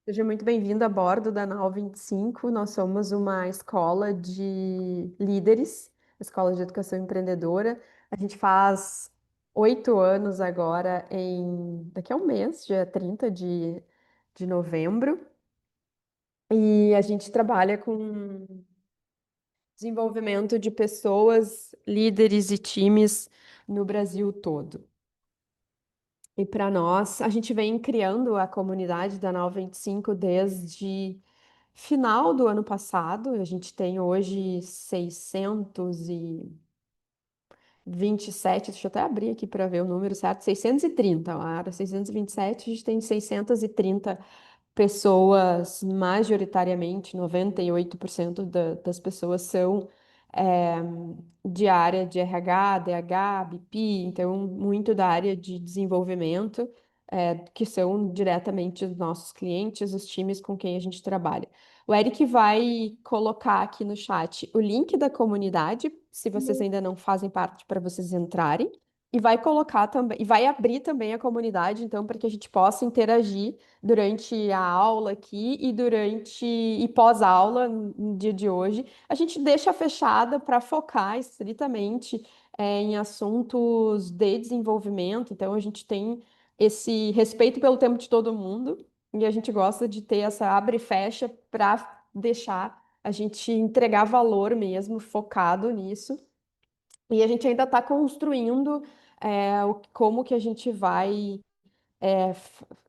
Seja muito bem-vindo a bordo da Nau 25. Nós somos uma escola de líderes, escola de educação empreendedora. A gente faz 8 anos agora daqui a um mês, dia 30 de novembro. E a gente trabalha com desenvolvimento de pessoas, líderes e times no Brasil todo. E para nós, a gente vem criando a comunidade da Nau 25 desde final do ano passado. A gente tem hoje 627. Deixa eu até abrir aqui para ver o número certo, 630. Lá era 627. A gente tem 630 pessoas, majoritariamente, 98% das pessoas são é, de área de RH, DH, BP, então muito da área de desenvolvimento, que são diretamente os nossos clientes, os times com quem a gente trabalha. O Eric vai colocar aqui no chat o link da comunidade, se vocês ainda não fazem parte, para vocês entrarem. E vai colocar também, e vai abrir também a comunidade, então, para que a gente possa interagir durante a aula aqui e pós-aula, no dia de hoje. A gente deixa fechada para focar estritamente em assuntos de desenvolvimento. Então, a gente tem esse respeito pelo tempo de todo mundo e a gente gosta de ter essa abre e fecha para deixar a gente entregar valor mesmo, focado nisso. E a gente ainda está construindo como que a gente vai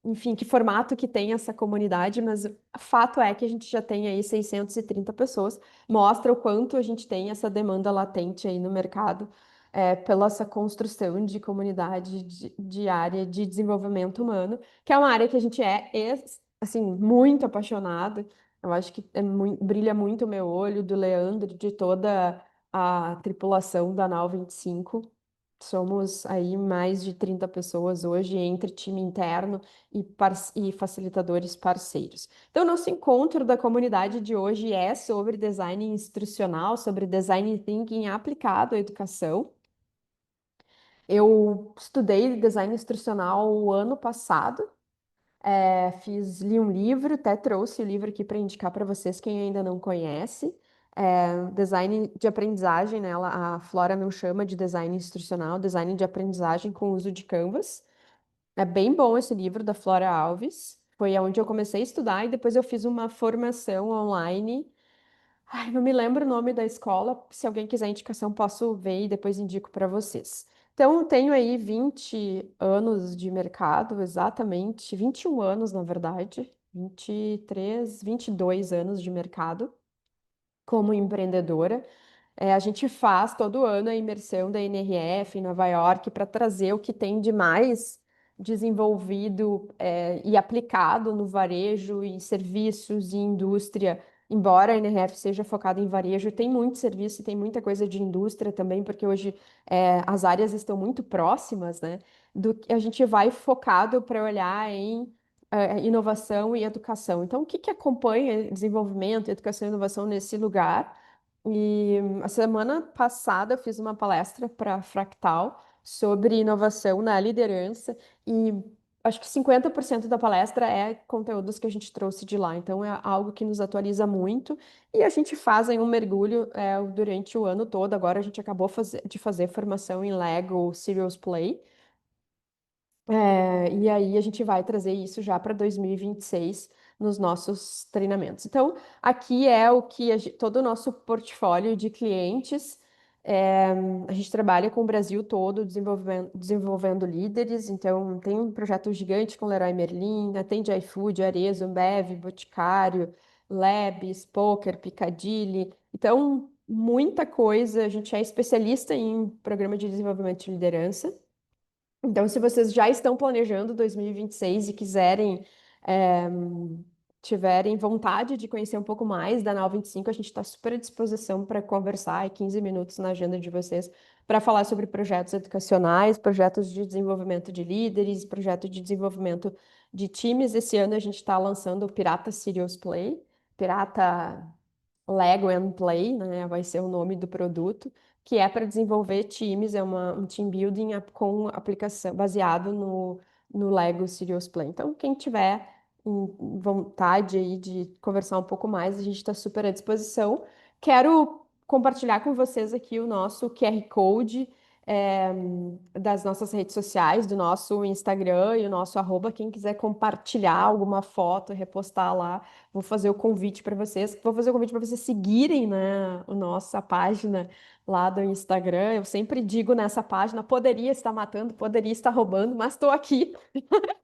enfim, que formato que tem essa comunidade, mas o fato é que a gente já tem aí 630 pessoas, mostra o quanto a gente tem essa demanda latente aí no mercado, pela essa construção de comunidade de área de desenvolvimento humano, que é uma área que a gente assim, muito apaixonado. Eu acho que brilha muito o meu olho, do Leandro, de toda a tripulação da Nau 25. Somos aí mais de 30 pessoas hoje, entre time interno e facilitadores parceiros. Então, nosso encontro da comunidade de hoje é sobre design instrucional, sobre design thinking aplicado à educação. Eu estudei design instrucional o ano passado, li um livro, até trouxe o livro aqui para indicar para vocês, quem ainda não conhece. Design de aprendizagem, né? A Flora não chama de design instrucional, design de aprendizagem com uso de Canvas. É bem bom esse livro da Flora Alves. Foi onde eu comecei a estudar e depois eu fiz uma formação online. Ai, não me lembro o nome da escola. Se alguém quiser indicação, posso ver e depois indico para vocês. Então, eu tenho aí 20 anos de mercado, exatamente, 21 anos, na verdade, 23, 22 anos de mercado como empreendedora. A gente faz todo ano a imersão da NRF em Nova York para trazer o que tem de mais desenvolvido, e aplicado no varejo e serviços e indústria. Embora a NRF seja focada em varejo, tem muito serviço e tem muita coisa de indústria também, porque hoje as áreas estão muito próximas, né? Do que a gente vai focado para olhar em inovação e educação. Então, o que que acompanha desenvolvimento, educação e inovação nesse lugar? E a semana passada eu fiz uma palestra para a Fractal sobre inovação na liderança e acho que 50% da palestra é conteúdos que a gente trouxe de lá. Então é algo que nos atualiza muito e a gente faz aí um mergulho durante o ano todo. Agora a gente acabou de fazer formação em Lego Serious Play. E aí a gente vai trazer isso já para 2026 nos nossos treinamentos. Então, aqui é o que todo o nosso portfólio de clientes. É, a gente trabalha com o Brasil todo desenvolvendo líderes. Então, tem um projeto gigante com Leroy Merlin, atende iFood, Arezzo, Ambev, Boticário, Labs, Poker, Piccadilly. Então, muita coisa. A gente é especialista em programa de desenvolvimento de liderança. Então, se vocês já estão planejando 2026 e quiserem, eh, tiverem vontade de conhecer um pouco mais da Nau 25, a gente está super à disposição para conversar, 15 minutos na agenda de vocês, para falar sobre projetos educacionais, projetos de desenvolvimento de líderes, projetos de desenvolvimento de times. Esse ano a gente está lançando o Pirata Serious Play, Pirata Lego and Play, né, vai ser o nome do produto, que é para desenvolver times, um team building com aplicação baseado no Lego Serious Play. Então, quem tiver vontade aí de conversar um pouco mais, a gente está super à disposição. Quero compartilhar com vocês aqui o nosso QR Code, é, das nossas redes sociais, do nosso Instagram e o nosso arroba. Quem quiser compartilhar alguma foto, repostar lá, vou fazer o convite para vocês. Vou fazer o convite para vocês seguirem, né, a nossa página lá do Instagram. Eu sempre digo nessa página, poderia estar matando, poderia estar roubando, mas estou aqui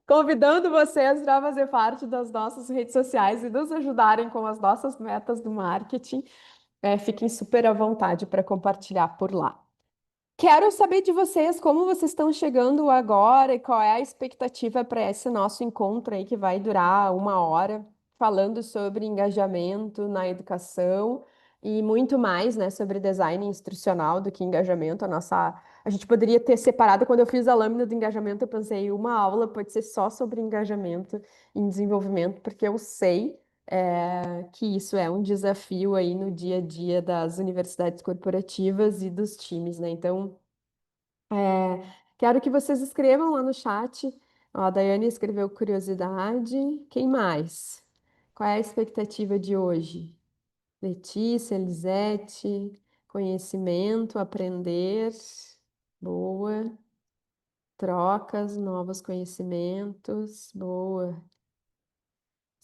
convidando vocês para fazer parte das nossas redes sociais e nos ajudarem com as nossas metas do marketing. Fiquem super à vontade para compartilhar por lá. Quero saber de vocês como vocês estão chegando agora e qual é a expectativa para esse nosso encontro aí que vai durar 1 hora, falando sobre engajamento na educação e muito mais, né, sobre design instrucional do que engajamento. A gente poderia ter separado, quando eu fiz a lâmina do engajamento, eu pensei, uma aula pode ser só sobre engajamento em desenvolvimento, porque eu sei que isso é um desafio aí no dia a dia das universidades corporativas e dos times, né? Então, quero que vocês escrevam lá no chat. Ó, a Daiane escreveu curiosidade. Quem mais? Qual é a expectativa de hoje? Letícia, Elisete, conhecimento, aprender. Boa. Trocas, novos conhecimentos. Boa.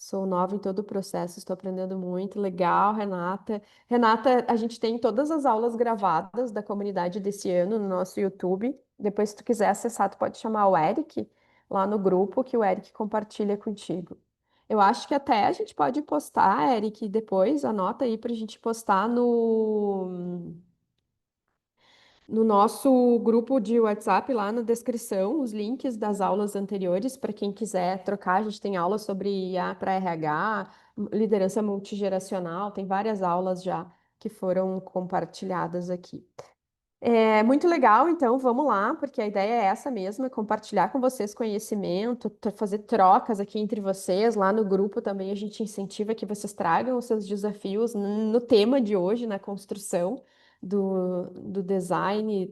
Sou nova em todo o processo, estou aprendendo muito. Legal, Renata. Renata, a gente tem todas as aulas gravadas da comunidade desse ano no nosso YouTube. Depois, se tu quiser acessar, tu pode chamar o Eric lá no grupo, que o Eric compartilha contigo. Eu acho que até a gente pode postar, Eric, depois, anota aí para a gente postar no nosso grupo de WhatsApp, lá na descrição, os links das aulas anteriores, para quem quiser trocar. A gente tem aulas sobre IA para RH, liderança multigeracional, tem várias aulas já que foram compartilhadas aqui. É muito legal, então vamos lá, porque a ideia é essa mesma, compartilhar com vocês conhecimento, fazer trocas aqui entre vocês. Lá no grupo também a gente incentiva que vocês tragam os seus desafios no tema de hoje, na construção do design,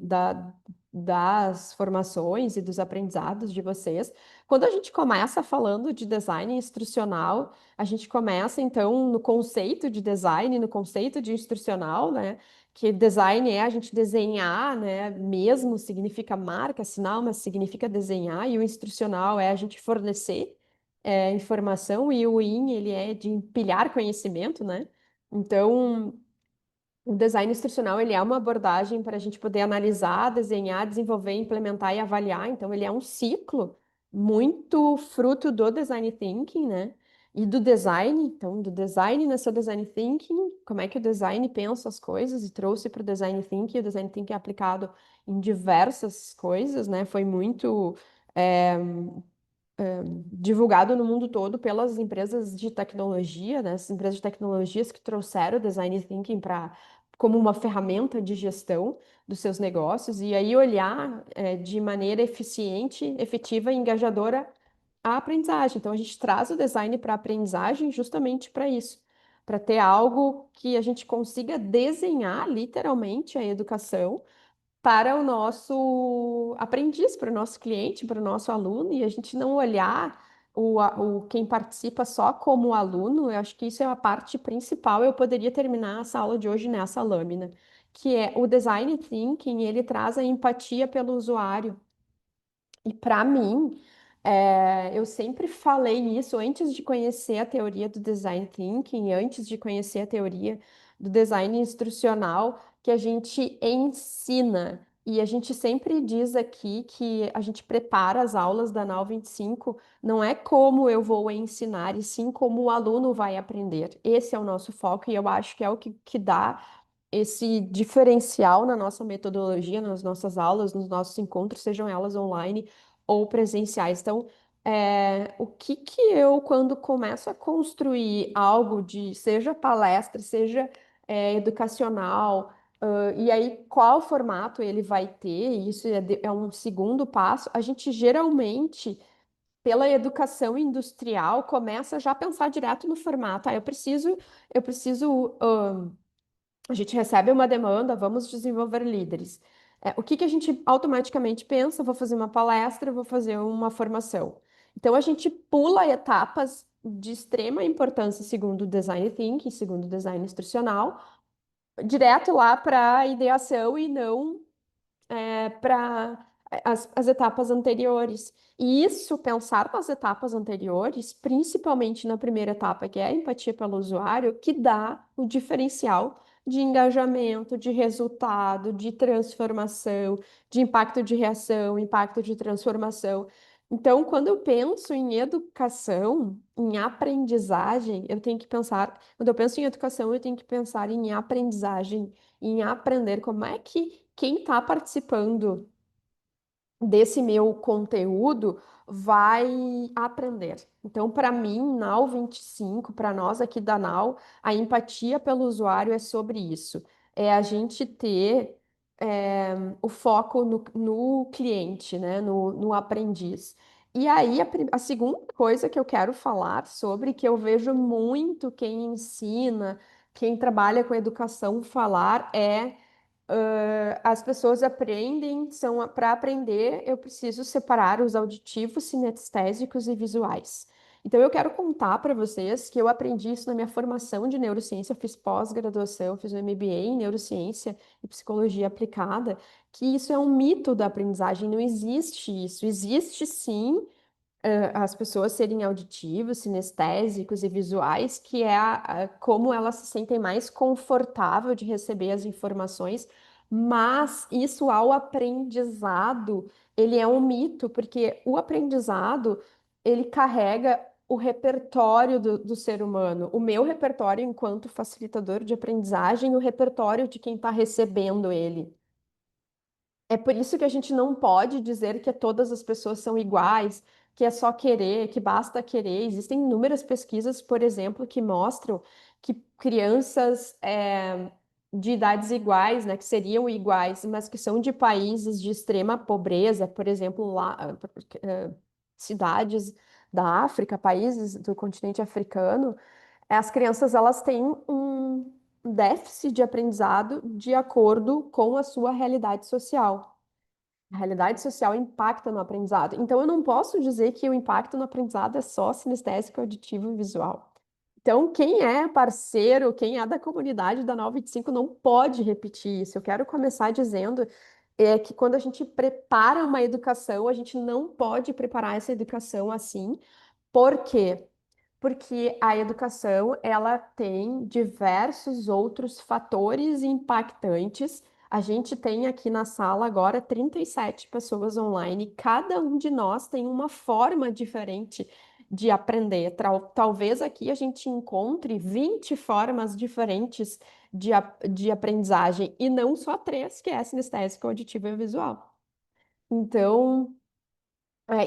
das formações e dos aprendizados de vocês. Quando a gente começa falando de design instrucional, a gente começa então no conceito de design, no conceito de instrucional, né? Que design é a gente desenhar, né? Mesmo significa marca, sinal, mas significa desenhar, e o instrucional é a gente fornecer informação, e o IN, ele é de empilhar conhecimento, né? Então, o design instrucional, ele é uma abordagem para a gente poder analisar, desenhar, desenvolver, implementar e avaliar. Então, ele é um ciclo muito fruto do design thinking, né? E do design. Então, do design nasceu design thinking, como é que o design pensa as coisas e trouxe para o design thinking. O design thinking é aplicado em diversas coisas, né? Foi muito eh, divulgado no mundo todo pelas empresas de tecnologia, né? As empresas de tecnologias que trouxeram o design thinking para como uma ferramenta de gestão dos seus negócios e aí olhar de maneira eficiente, efetiva e engajadora a aprendizagem. Então a gente traz o design para a aprendizagem justamente para isso, para ter algo que a gente consiga desenhar literalmente a educação para o nosso aprendiz, para o nosso cliente, para o nosso aluno, e a gente não olhar quem participa só como aluno. Eu acho que isso é a parte principal. Eu poderia terminar essa aula de hoje nessa lâmina, que é o design thinking, ele traz a empatia pelo usuário. E para mim, eu sempre falei isso antes de conhecer a teoria do design thinking, antes de conhecer a teoria do design instrucional, que a gente ensina. E a gente sempre diz aqui que a gente prepara as aulas da Nau 25, não é como eu vou ensinar, e sim como o aluno vai aprender. Esse é o nosso foco, e eu acho que é o que dá esse diferencial na nossa metodologia, nas nossas aulas, nos nossos encontros, sejam elas online ou presenciais. Então, o que que eu, quando começo a construir algo de, seja palestra, seja educacional, e aí qual formato ele vai ter, isso é um segundo passo, a gente geralmente, pela educação industrial, começa já a pensar direto no formato. Eu preciso a gente recebe uma demanda, vamos desenvolver líderes. O que que a gente automaticamente pensa? Vou fazer uma palestra, vou fazer uma formação. Então a gente pula etapas de extrema importância, segundo o design thinking, segundo o design instrucional, direto lá para a ideação e não para as etapas anteriores. E isso, pensar nas etapas anteriores, principalmente na primeira etapa, que é a empatia pelo usuário, que dá o diferencial de engajamento, de resultado, de transformação, de impacto de reação, impacto de transformação. Então, quando eu penso em educação, em aprendizagem, eu tenho que pensar, quando eu penso em educação, eu tenho que pensar em aprendizagem, em aprender como é que quem está participando desse meu conteúdo vai aprender. Então, para mim, Nau 25, para nós aqui da Nau, a empatia pelo usuário é sobre isso. É a gente ter o foco no cliente, né? No aprendiz. E aí, a segunda coisa que eu quero falar sobre, que eu vejo muito quem ensina, quem trabalha com educação falar, é as pessoas aprendem, são para aprender, eu preciso separar os auditivos, sinestésicos e visuais. Então, eu quero contar para vocês que eu aprendi isso na minha formação de neurociência, eu fiz pós-graduação, fiz um MBA em neurociência e psicologia aplicada, que isso é um mito da aprendizagem, não existe isso. Existe sim as pessoas serem auditivos, sinestésicos e visuais, que é como elas se sentem mais confortável de receber as informações, mas isso ao aprendizado, ele é um mito, porque o aprendizado, ele carrega o repertório do ser humano, o meu repertório enquanto facilitador de aprendizagem, o repertório de quem está recebendo ele. É por isso que a gente não pode dizer que todas as pessoas são iguais, que é só querer, que basta querer. Existem inúmeras pesquisas, por exemplo, que mostram que crianças de idades iguais, né, que seriam iguais, mas que são de países de extrema pobreza, por exemplo, lá, cidades da África, países do continente africano, as crianças elas têm um déficit de aprendizado de acordo com a sua realidade social. A realidade social impacta no aprendizado. Então, eu não posso dizer que o impacto no aprendizado é só sinestésico, auditivo e visual. Então, quem é parceiro, quem é da comunidade da 925 não pode repetir isso. Eu quero começar dizendo que quando a gente prepara uma educação, a gente não pode preparar essa educação assim. Por quê? Porque a educação ela tem diversos outros fatores impactantes. A gente tem aqui na sala agora 37 pessoas online. Cada um de nós tem uma forma diferente de aprender. Talvez aqui a gente encontre 20 formas diferentes de aprendizagem e não só três, que é sinestésica, auditiva e visual. Então,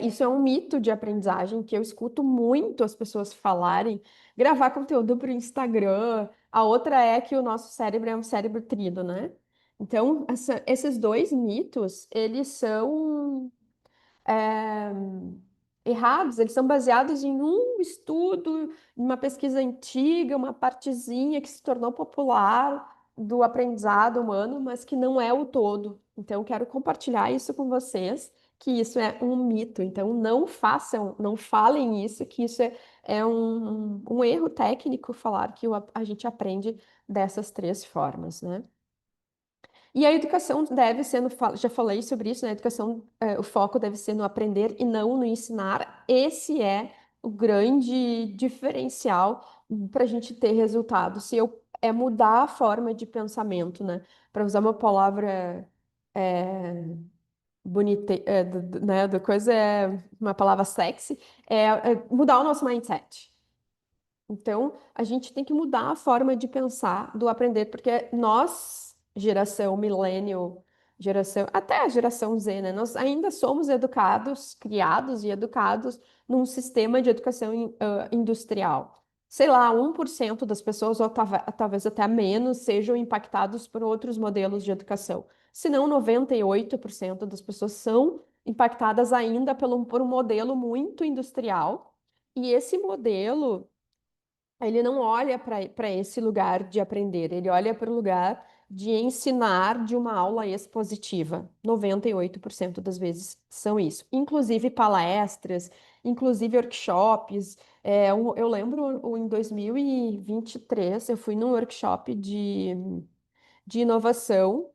isso é um mito de aprendizagem que eu escuto muito as pessoas falarem, gravar conteúdo para o Instagram. A outra é que o nosso cérebro é um cérebro trino, né? Então, esses dois mitos, eles são é, errados, eles são baseados em um estudo, uma pesquisa antiga, uma partezinha que se tornou popular do aprendizado humano, mas que não é o todo. Então, eu quero compartilhar isso com vocês, que isso é um mito. Então, não façam, não falem isso, que isso é um erro técnico falar que a gente aprende dessas três formas, né? E a educação deve ser já falei sobre isso, né? A educação, o foco deve ser no aprender e não no ensinar. Esse é o grande diferencial para a gente ter resultado. Se eu é mudar a forma de pensamento, né? Para usar uma palavra bonita, né? Da coisa é uma palavra sexy, é mudar o nosso mindset. Então, a gente tem que mudar a forma de pensar do aprender, porque nós, geração millennial, geração, até a geração Z, né? Nós ainda somos educados, criados e educados num sistema de educação industrial. Sei lá, 1% das pessoas, ou talvez até menos, sejam impactados por outros modelos de educação. Se não, 98% das pessoas são impactadas ainda por um modelo muito industrial. E esse modelo ele não olha para esse lugar de aprender, ele olha para o lugar de ensinar de uma aula expositiva. 98% das vezes são isso. Inclusive palestras inclusive workshops. Eu lembro em 2023, eu fui num workshop de inovação,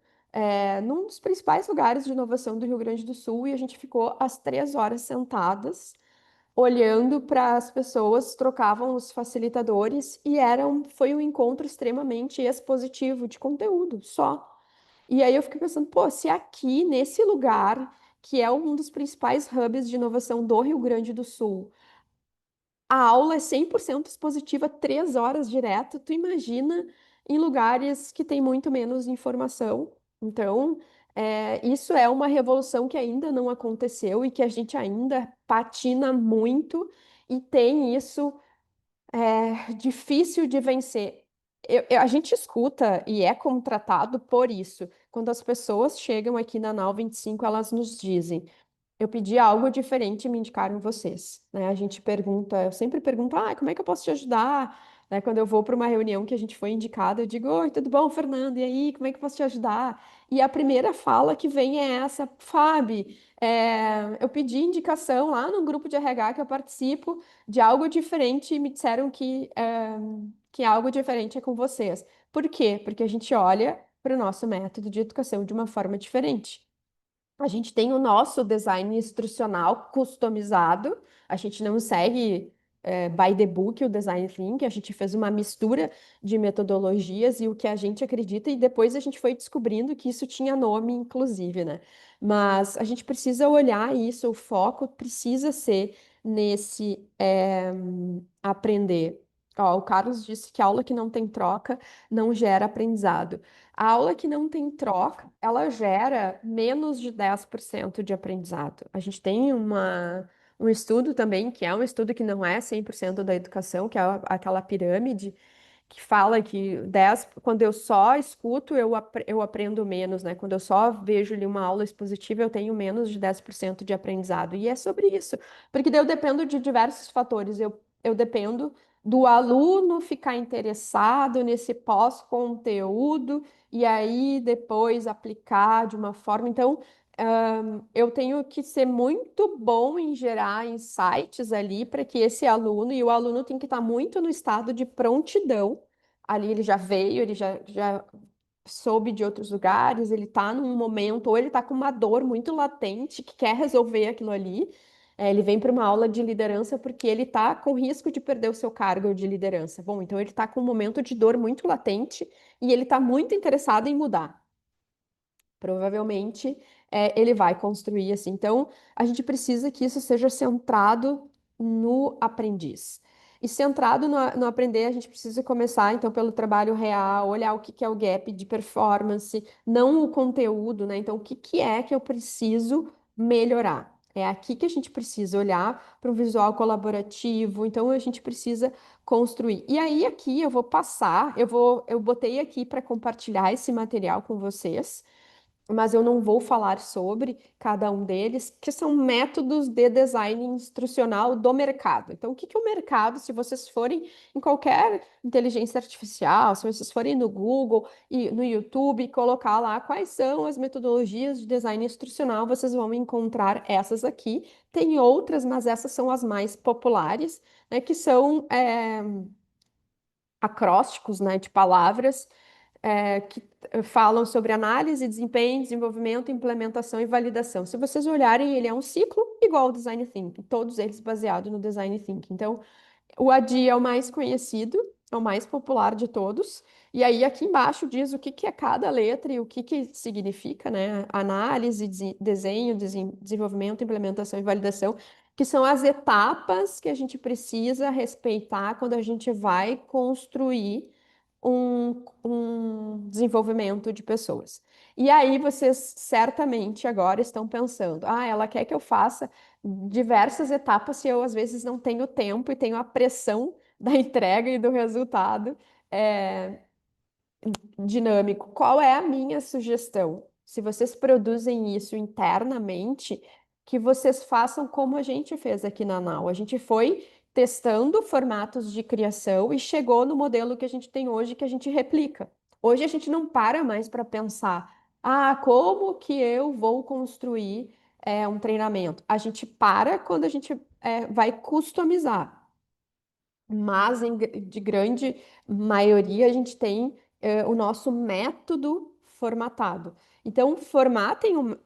num dos principais lugares de inovação do Rio Grande do Sul, e a gente ficou às 3 horas sentadas, olhando para as pessoas, trocavam os facilitadores, e foi um encontro extremamente expositivo de conteúdo, só. E aí eu fiquei pensando, pô, se aqui, nesse lugar, que é um dos principais hubs de inovação do Rio Grande do Sul, a aula é 100% expositiva, 3 horas direto. Tu imagina em lugares que tem muito menos informação. Então, isso é uma revolução que ainda não aconteceu e que a gente ainda patina muito e tem isso difícil de vencer. A gente escuta e é contratado por isso. Quando as pessoas chegam aqui na Nau 25, elas nos dizem. Eu pedi algo diferente e me indicaram vocês, né? A gente pergunta, eu sempre pergunto, como é que eu posso te ajudar? Né? Quando eu vou para uma reunião que a gente foi indicada, eu digo, oi, tudo bom, Fernando? E aí, como é que eu posso te ajudar? E a primeira fala que vem é essa, Fábio, eu pedi indicação lá no grupo de RH que eu participo de algo diferente e me disseram que algo diferente é com vocês. Por quê? Porque a gente olha para o nosso método de educação de uma forma diferente. A gente tem o nosso design instrucional customizado, a gente não segue by the book o design thinking, a gente fez uma mistura de metodologias e o que a gente acredita, e depois a gente foi descobrindo que isso tinha nome, inclusive, né? Mas a gente precisa olhar isso, o foco precisa ser nesse aprender. Ó, o Carlos disse que aula que não tem troca não gera aprendizado. A aula que não tem troca, ela gera menos de 10% de aprendizado. A gente tem um estudo também, que é um estudo que não é 100% da educação, que é aquela pirâmide, que fala que quando eu só escuto, eu aprendo menos, né? Quando eu só vejo ali uma aula expositiva, eu tenho menos de 10% de aprendizado. E é sobre isso, porque daí eu dependo de diversos fatores. Eu dependo do aluno ficar interessado nesse pós-conteúdo e aí depois aplicar de uma forma. Então, eu tenho que ser muito bom em gerar insights ali para que esse aluno, e o aluno tem que estar muito no estado de prontidão. Ali ele já veio, ele já soube de outros lugares, ele está num momento, ou ele está com uma dor muito latente que quer resolver aquilo ali. Ele vem para uma aula de liderança porque ele está com risco de perder o seu cargo de liderança. Bom, então ele está com um momento de dor muito latente e ele está muito interessado em mudar. Provavelmente ele vai construir assim. Então, a gente precisa que isso seja centrado no aprendiz. E centrado no aprender, a gente precisa começar, então, pelo trabalho real, olhar o que que é o gap de performance, não o conteúdo, né? Então, o que que é que eu preciso melhorar? É aqui que a gente precisa olhar para um visual colaborativo, então a gente precisa construir. E aí, aqui eu vou passar, eu botei aqui para compartilhar esse material com vocês, mas eu não vou falar sobre cada um deles, que são métodos de design instrucional do mercado. Então, o que que o mercado, se vocês forem em qualquer inteligência artificial, se vocês forem no Google e no YouTube e colocar lá quais são as metodologias de design instrucional, vocês vão encontrar essas aqui. Tem outras, mas essas são as mais populares, né, que são acrósticos, né, de palavras que falam sobre análise, desempenho, desenvolvimento, implementação e validação. Se vocês olharem, ele é um ciclo igual ao Design Thinking, todos eles baseados no Design Thinking. Então, o ADI é o mais conhecido, é o mais popular de todos. E aí, aqui embaixo diz o que que é cada letra e o que que significa, né? Análise, desenho, desenvolvimento, implementação e validação, que são as etapas que a gente precisa respeitar quando a gente vai construir um desenvolvimento de pessoas. E aí vocês certamente agora estão pensando, ela quer que eu faça diversas etapas se eu às vezes não tenho tempo e tenho a pressão da entrega e do resultado é, dinâmico. Qual é a minha sugestão? Se vocês produzem isso internamente, que vocês façam como a gente fez aqui na Nau. A gente foi testando formatos de criação e chegou no modelo que a gente tem hoje, que a gente replica. Hoje a gente não para mais para pensar, como que eu vou construir um treinamento? A gente para quando a gente vai customizar. Mas de grande maioria a gente tem o nosso método formatado. Então, formatem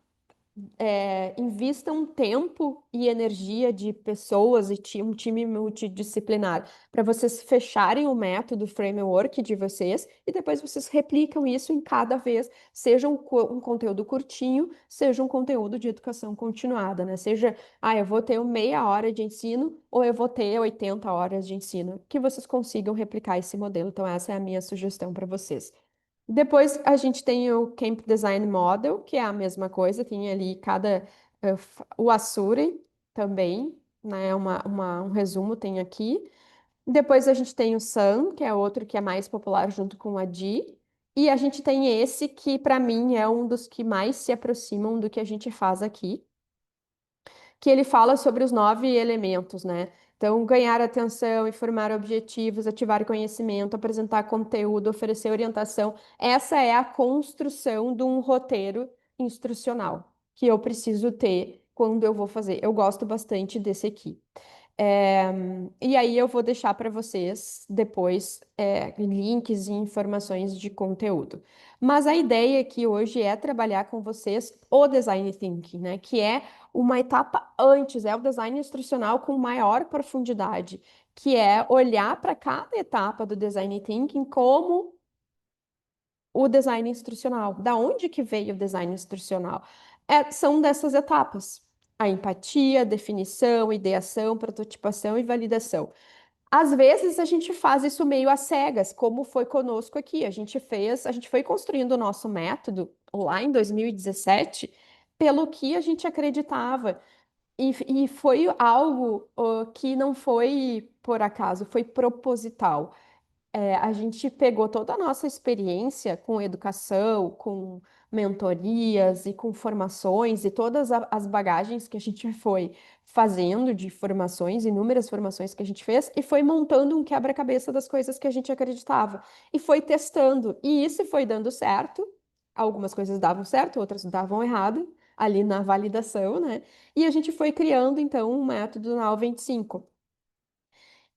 invistam tempo e energia de pessoas e um time multidisciplinar para vocês fecharem o método, o framework de vocês e depois vocês replicam isso em cada vez, seja um conteúdo curtinho, seja um conteúdo de educação continuada, né? Seja, eu vou ter meia hora de ensino ou eu vou ter 80 horas de ensino, que vocês consigam replicar esse modelo. Então, essa é a minha sugestão para vocês. Depois a gente tem o Camp Design Model, que é a mesma coisa, tem ali o Asuri também, né? Um resumo tem aqui. Depois a gente tem o Sun, que é outro que é mais popular junto com a Di. E a gente tem esse que, para mim, é um dos que mais se aproximam do que a gente faz aqui, que ele fala sobre os 9 elementos, né? Então, ganhar atenção, informar objetivos, ativar conhecimento, apresentar conteúdo, oferecer orientação. Essa é a construção de um roteiro instrucional que eu preciso ter quando eu vou fazer. Eu gosto bastante desse aqui. É, e aí eu vou deixar para vocês depois links e informações de conteúdo. Mas a ideia aqui hoje é trabalhar com vocês o design thinking, né? Que é uma etapa antes, é o design instrucional com maior profundidade, que é olhar para cada etapa do design thinking como o design instrucional. Da onde que veio o design instrucional? São dessas etapas. A empatia, definição, ideação, prototipação e validação. Às vezes a gente faz isso meio às cegas, como foi conosco aqui. A gente foi construindo o nosso método lá em 2017 pelo que a gente acreditava. E foi algo, que não foi por acaso, foi proposital. A gente pegou toda a nossa experiência com educação, com mentorias e com formações e todas as bagagens que a gente foi fazendo de formações, inúmeras formações que a gente fez, e foi montando um quebra-cabeça das coisas que a gente acreditava. E foi testando. E isso foi dando certo. Algumas coisas davam certo, outras davam errado, ali na validação, né? E a gente foi criando, então, um método na O25.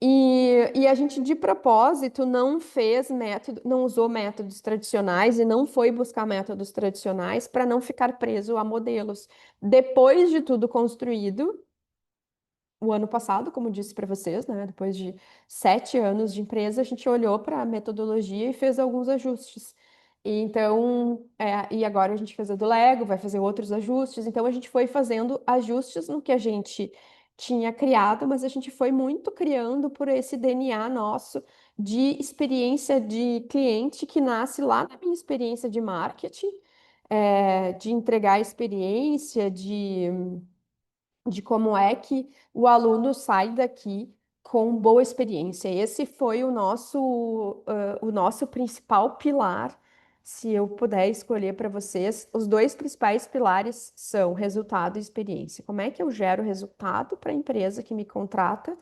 E a gente de propósito não fez método, não usou métodos tradicionais e não foi buscar métodos tradicionais para não ficar preso a modelos. Depois de tudo construído, o ano passado, como disse para vocês, né, depois de 7 anos de empresa, a gente olhou para a metodologia e fez alguns ajustes. E agora a gente fez a do Lego, vai fazer outros ajustes. Então a gente foi fazendo ajustes no que a gente tinha criado, mas a gente foi muito criando por esse DNA nosso de experiência de cliente que nasce lá na minha experiência de marketing, de entregar experiência, de como é que o aluno sai daqui com boa experiência. Esse foi o nosso principal pilar. Se eu puder escolher para vocês, os dois principais pilares são resultado e experiência. Como é que eu gero resultado para a empresa que me contrata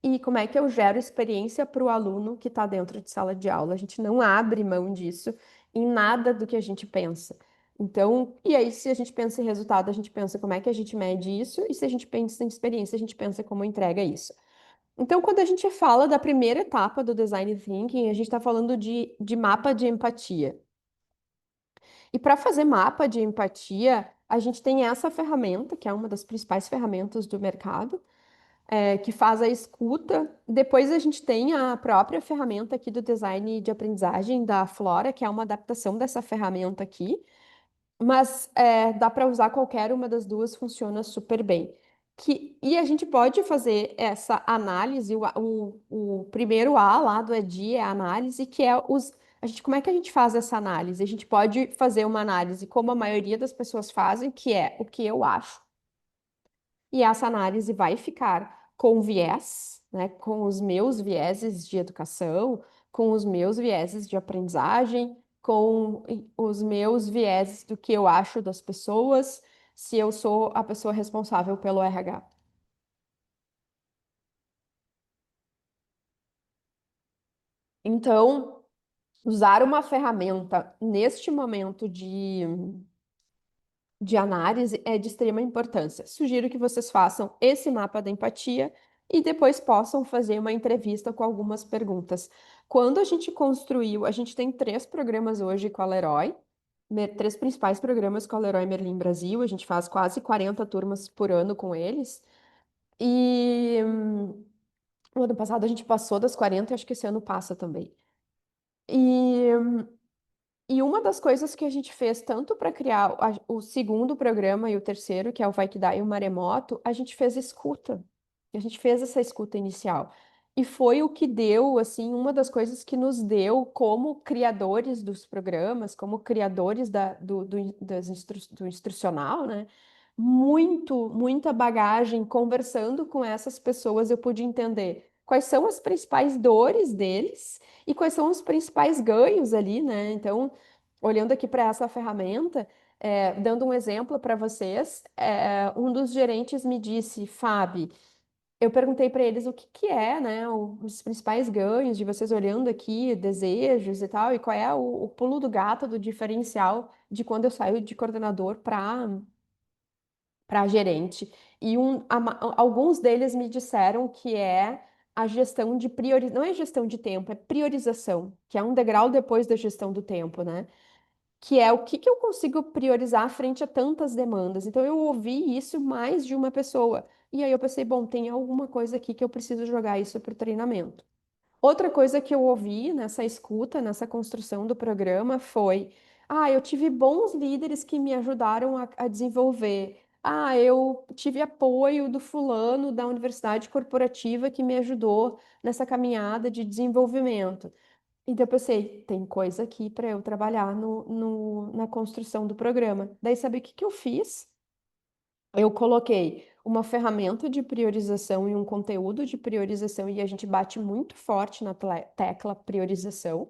e como é que eu gero experiência para o aluno que está dentro de sala de aula? A gente não abre mão disso em nada do que a gente pensa. Então, e aí, se a gente pensa em resultado, a gente pensa como é que a gente mede isso, e se a gente pensa em experiência, a gente pensa como entrega isso. Então, quando a gente fala da primeira etapa do design thinking, a gente está falando de mapa de empatia. E para fazer mapa de empatia, a gente tem essa ferramenta, que é uma das principais ferramentas do mercado, que faz a escuta. Depois a gente tem a própria ferramenta aqui do design de aprendizagem da Flora, que é uma adaptação dessa ferramenta aqui, mas dá para usar qualquer uma das duas, funciona super bem. E a gente pode fazer essa análise, o primeiro A lá do EDI é a análise, que é como é que a gente faz essa análise? A gente pode fazer uma análise como a maioria das pessoas fazem, que é o que eu acho. E essa análise vai ficar com viés, né, com os meus vieses de educação, com os meus vieses de aprendizagem, com os meus vieses do que eu acho das pessoas, se eu sou a pessoa responsável pelo RH. Então, usar uma ferramenta neste momento de análise é de extrema importância. Sugiro que vocês façam esse mapa da empatia e depois possam fazer uma entrevista com algumas perguntas. Quando a gente construiu, a gente tem três programas hoje com a Leroy, três principais programas com a Leroy Merlin Brasil, a gente faz quase 40 turmas por ano com eles. E o ano passado a gente passou das 40 e acho que esse ano passa também. E E uma das coisas que a gente fez, tanto para criar o segundo programa e o terceiro, que é o Vai Que Dá e o Maremoto, a gente fez escuta. A gente fez essa escuta inicial. E foi o que deu, assim, uma das coisas que nos deu, como criadores dos programas, como criadores do instrucional, né? Muita bagagem. Conversando com essas pessoas, eu pude entender quais são as principais dores deles e quais são os principais ganhos ali, né? Então, olhando aqui para essa ferramenta, dando um exemplo para vocês, um dos gerentes me disse, Fábio, eu perguntei para eles o que que é, né, os principais ganhos de vocês olhando aqui, desejos e tal, e qual é o pulo do gato do diferencial de quando eu saio de coordenador para gerente. E alguns deles me disseram que é a gestão de não é gestão de tempo, é priorização, que é um degrau depois da gestão do tempo, né? Que é o que que eu consigo priorizar frente a tantas demandas. Então eu ouvi isso mais de uma pessoa. E aí eu pensei, bom, tem alguma coisa aqui que eu preciso jogar isso para o treinamento. Outra coisa que eu ouvi nessa escuta, nessa construção do programa foi: eu tive bons líderes que me ajudaram a desenvolver. Eu tive apoio do fulano da universidade corporativa que me ajudou nessa caminhada de desenvolvimento. Então eu pensei, tem coisa aqui para eu trabalhar na construção do programa. Daí, sabe o que que eu fiz? Eu coloquei uma ferramenta de priorização e um conteúdo de priorização, e a gente bate muito forte na tecla priorização,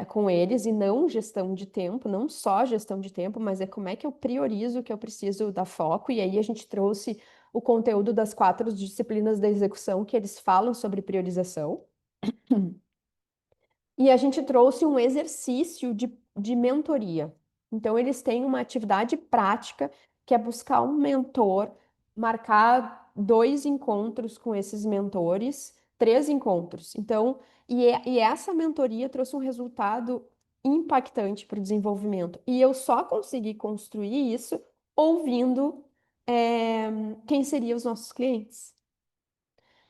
com eles, e não gestão de tempo, não só gestão de tempo, mas é como é que eu priorizo o que eu preciso dar foco, e aí a gente trouxe o conteúdo das 4 disciplinas da execução que eles falam sobre priorização. E a gente trouxe um exercício de mentoria. Então, eles têm uma atividade prática que é buscar um mentor, marcar 2 encontros com esses mentores, 3 encontros. Então, e essa mentoria trouxe um resultado impactante para o desenvolvimento. E eu só consegui construir isso ouvindo, quem seriam os nossos clientes,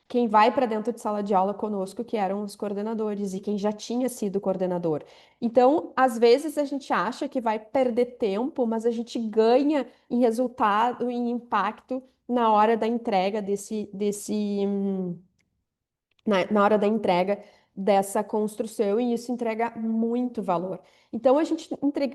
quem vai para dentro de sala de aula conosco, que eram os coordenadores e quem já tinha sido coordenador. Então, às vezes a gente acha que vai perder tempo, mas a gente ganha em resultado, em impacto na hora da entrega na hora da entrega dessa construção, e isso entrega muito valor. Então, a gente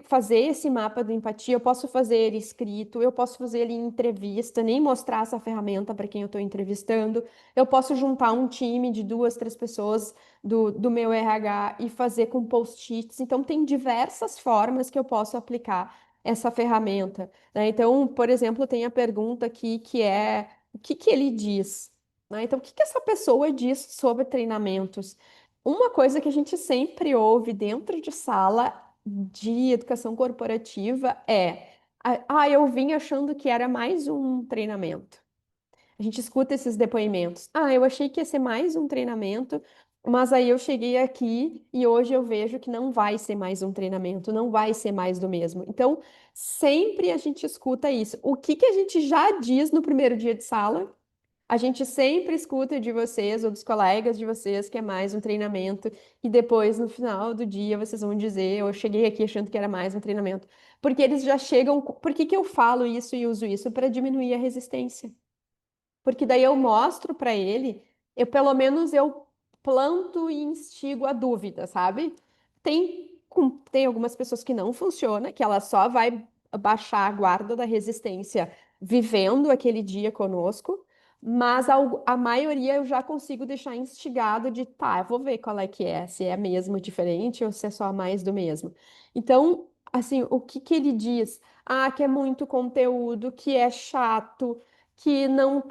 fazer esse mapa de empatia, eu posso fazer ele escrito, eu posso fazer ele em entrevista, nem mostrar essa ferramenta para quem eu estou entrevistando, eu posso juntar um time de 2, 3 pessoas do meu RH e fazer com post-its. Então, tem diversas formas que eu posso aplicar essa ferramenta, né? Então, por exemplo, tem a pergunta aqui que é: o que que ele diz? Né? Então, o que que essa pessoa diz sobre treinamentos? Uma coisa que a gente sempre ouve dentro de sala de educação corporativa é: eu vim achando que era mais um treinamento. A gente escuta esses depoimentos. Eu achei que ia ser mais um treinamento, mas aí eu cheguei aqui e hoje eu vejo que não vai ser mais um treinamento, não vai ser mais do mesmo. Então, sempre a gente escuta isso. O que que a gente já diz no primeiro dia de sala? A gente sempre escuta de vocês ou dos colegas de vocês que é mais um treinamento, e depois, no final do dia, vocês vão dizer: eu cheguei aqui achando que era mais um treinamento. Porque eles já chegam. Por que que eu falo isso e uso isso? Para diminuir a resistência. Porque daí eu mostro para ele, pelo menos eu planto e instigo a dúvida, sabe? Tem algumas pessoas que não funciona, que ela só vai baixar a guarda da resistência vivendo aquele dia conosco, mas a maioria eu já consigo deixar instigado de, tá, eu vou ver qual é que é, se é mesmo diferente ou se é só mais do mesmo. Então, assim, o que que ele diz? Que é muito conteúdo, que é chato, que não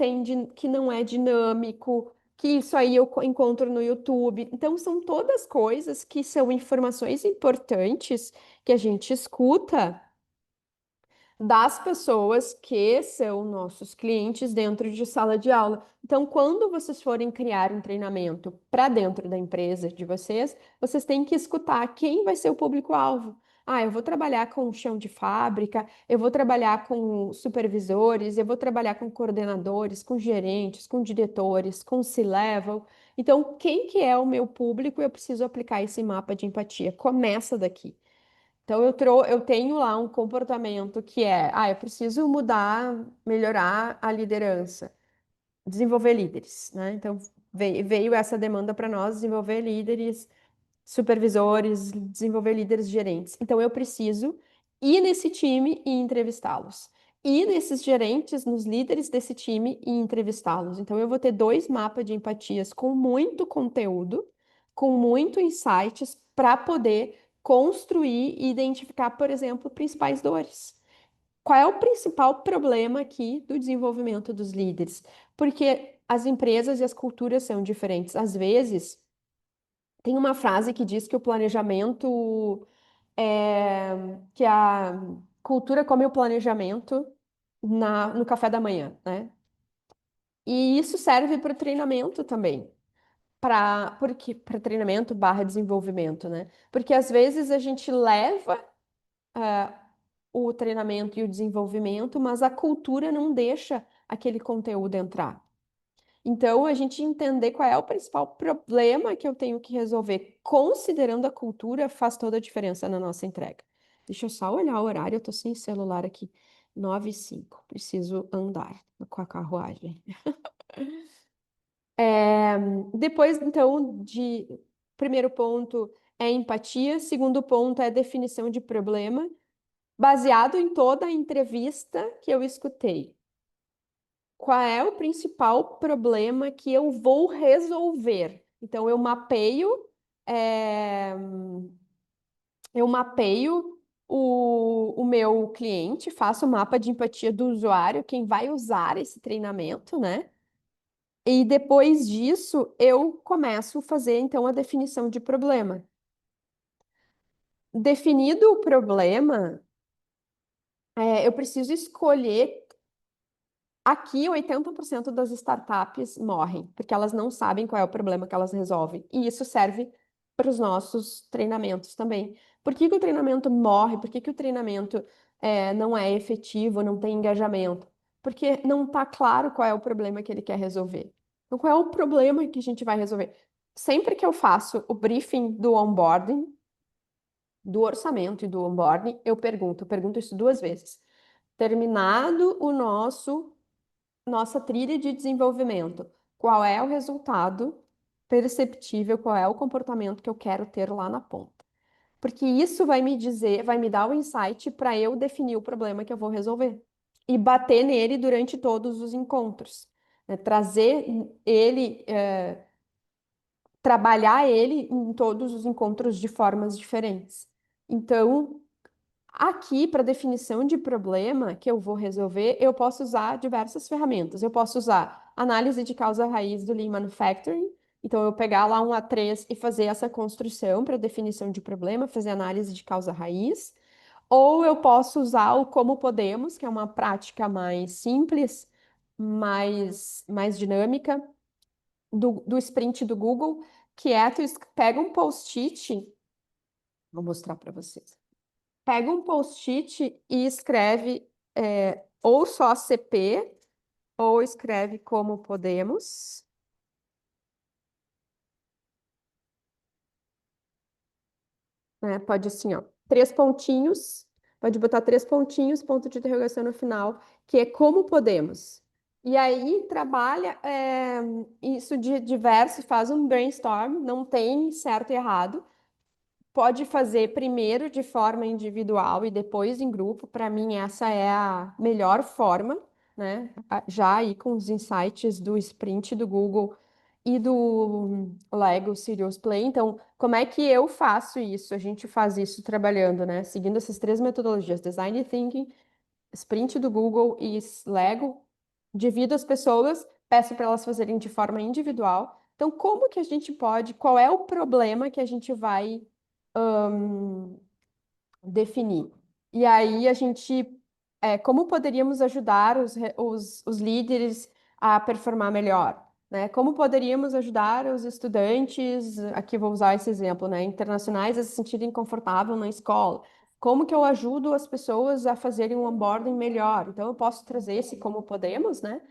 é dinâmico, que isso aí eu encontro no YouTube. Então, são todas coisas que são informações importantes que a gente escuta, das pessoas que são nossos clientes dentro de sala de aula. Então, quando vocês forem criar um treinamento para dentro da empresa de vocês, vocês têm que escutar quem vai ser o público-alvo. Ah, eu vou trabalhar com chão de fábrica, eu vou trabalhar com supervisores, eu vou trabalhar com coordenadores, com gerentes, com diretores, com C-level. Então, quem que é o meu público? Eu preciso aplicar esse mapa de empatia. Começa daqui. Então, eu tenho lá um comportamento que é, eu preciso mudar, melhorar a liderança, desenvolver líderes, né? Então, veio essa demanda para nós, desenvolver líderes, supervisores, desenvolver líderes gerentes. Então, eu preciso ir nesse time e entrevistá-los. Ir nesses gerentes, nos líderes desse time e entrevistá-los. Então, eu vou ter dois mapas de empatias com muito conteúdo, com muito insights para poder construir e identificar, por exemplo, principais dores. Qual é o principal problema aqui do desenvolvimento dos líderes? Porque as empresas e as culturas são diferentes. Às vezes, tem uma frase que diz que o planejamento que a cultura come o planejamento no café da manhã, né? E isso serve para o treinamento também, para treinamento barra desenvolvimento, né? Porque às vezes a gente leva o treinamento e o desenvolvimento, mas a cultura não deixa aquele conteúdo entrar. Então, a gente entender qual é o principal problema que eu tenho que resolver, considerando a cultura, faz toda a diferença na nossa entrega. Deixa eu só olhar o horário, eu tô sem celular aqui. 9h05. Preciso andar com a carruagem. É, depois, então, de primeiro ponto é empatia, segundo ponto é definição de problema, baseado em toda a entrevista que eu escutei. Qual é o principal problema que eu vou resolver? Então, é, eu mapeio o meu cliente, faço o mapa de empatia do usuário, quem vai usar esse treinamento, né? E depois disso, eu começo a fazer, então, a definição de problema. Definido o problema, eu preciso escolher. Aqui, 80% das startups morrem, porque elas não sabem qual é o problema que elas resolvem. E isso serve para os nossos treinamentos também. Por que que o treinamento morre? Por que que o treinamento não é efetivo, não tem engajamento? Porque não está claro qual é o problema que ele quer resolver. Então, qual é o problema que a gente vai resolver? Sempre que eu faço o briefing do onboarding, do orçamento e do onboarding, eu pergunto isso duas vezes. Terminado o nossa trilha de desenvolvimento. Qual é o resultado perceptível, qual é o comportamento que eu quero ter lá na ponta? Porque isso vai me dizer, vai me dar o insight para eu definir o problema que eu vou resolver e bater nele durante todos os encontros, né? Trazer ele, trabalhar ele em todos os encontros de formas diferentes. Então, aqui, para definição de problema que eu vou resolver, eu posso usar diversas ferramentas. Eu posso usar análise de causa-raiz do Lean Manufacturing. Então, eu pegar lá um A3 e fazer essa construção para definição de problema, fazer análise de causa-raiz. Ou eu posso usar o Como Podemos, que é uma prática mais simples, mais dinâmica, do sprint do Google, que é tu pega um post-it, vou mostrar para vocês. Pega um post-it e escreve ou só CP, ou escreve como podemos, né? Pode assim, ó, três pontinhos, pode botar três pontinhos, ponto de interrogação no final, que é como podemos. E aí trabalha isso de diverso, faz um brainstorm, não tem certo e errado. Pode fazer primeiro de forma individual e depois em grupo. Para mim, essa é a melhor forma, né? Já aí com os insights do Sprint do Google e do Lego Serious Play. Então, como é que eu faço isso? A gente faz isso trabalhando, né? Seguindo essas três metodologias: Design Thinking, Sprint do Google e Lego. Divido as pessoas, peço para elas fazerem de forma individual. Então, como que a gente pode? Qual é o problema que a gente vai definir. E aí a gente como poderíamos ajudar os líderes a performar melhor, né? Como poderíamos ajudar os estudantes, aqui vou usar esse exemplo, né, internacionais a se sentirem confortável na escola? Como que eu ajudo as pessoas a fazerem um onboarding melhor? Então, eu posso trazer esse como podemos, né?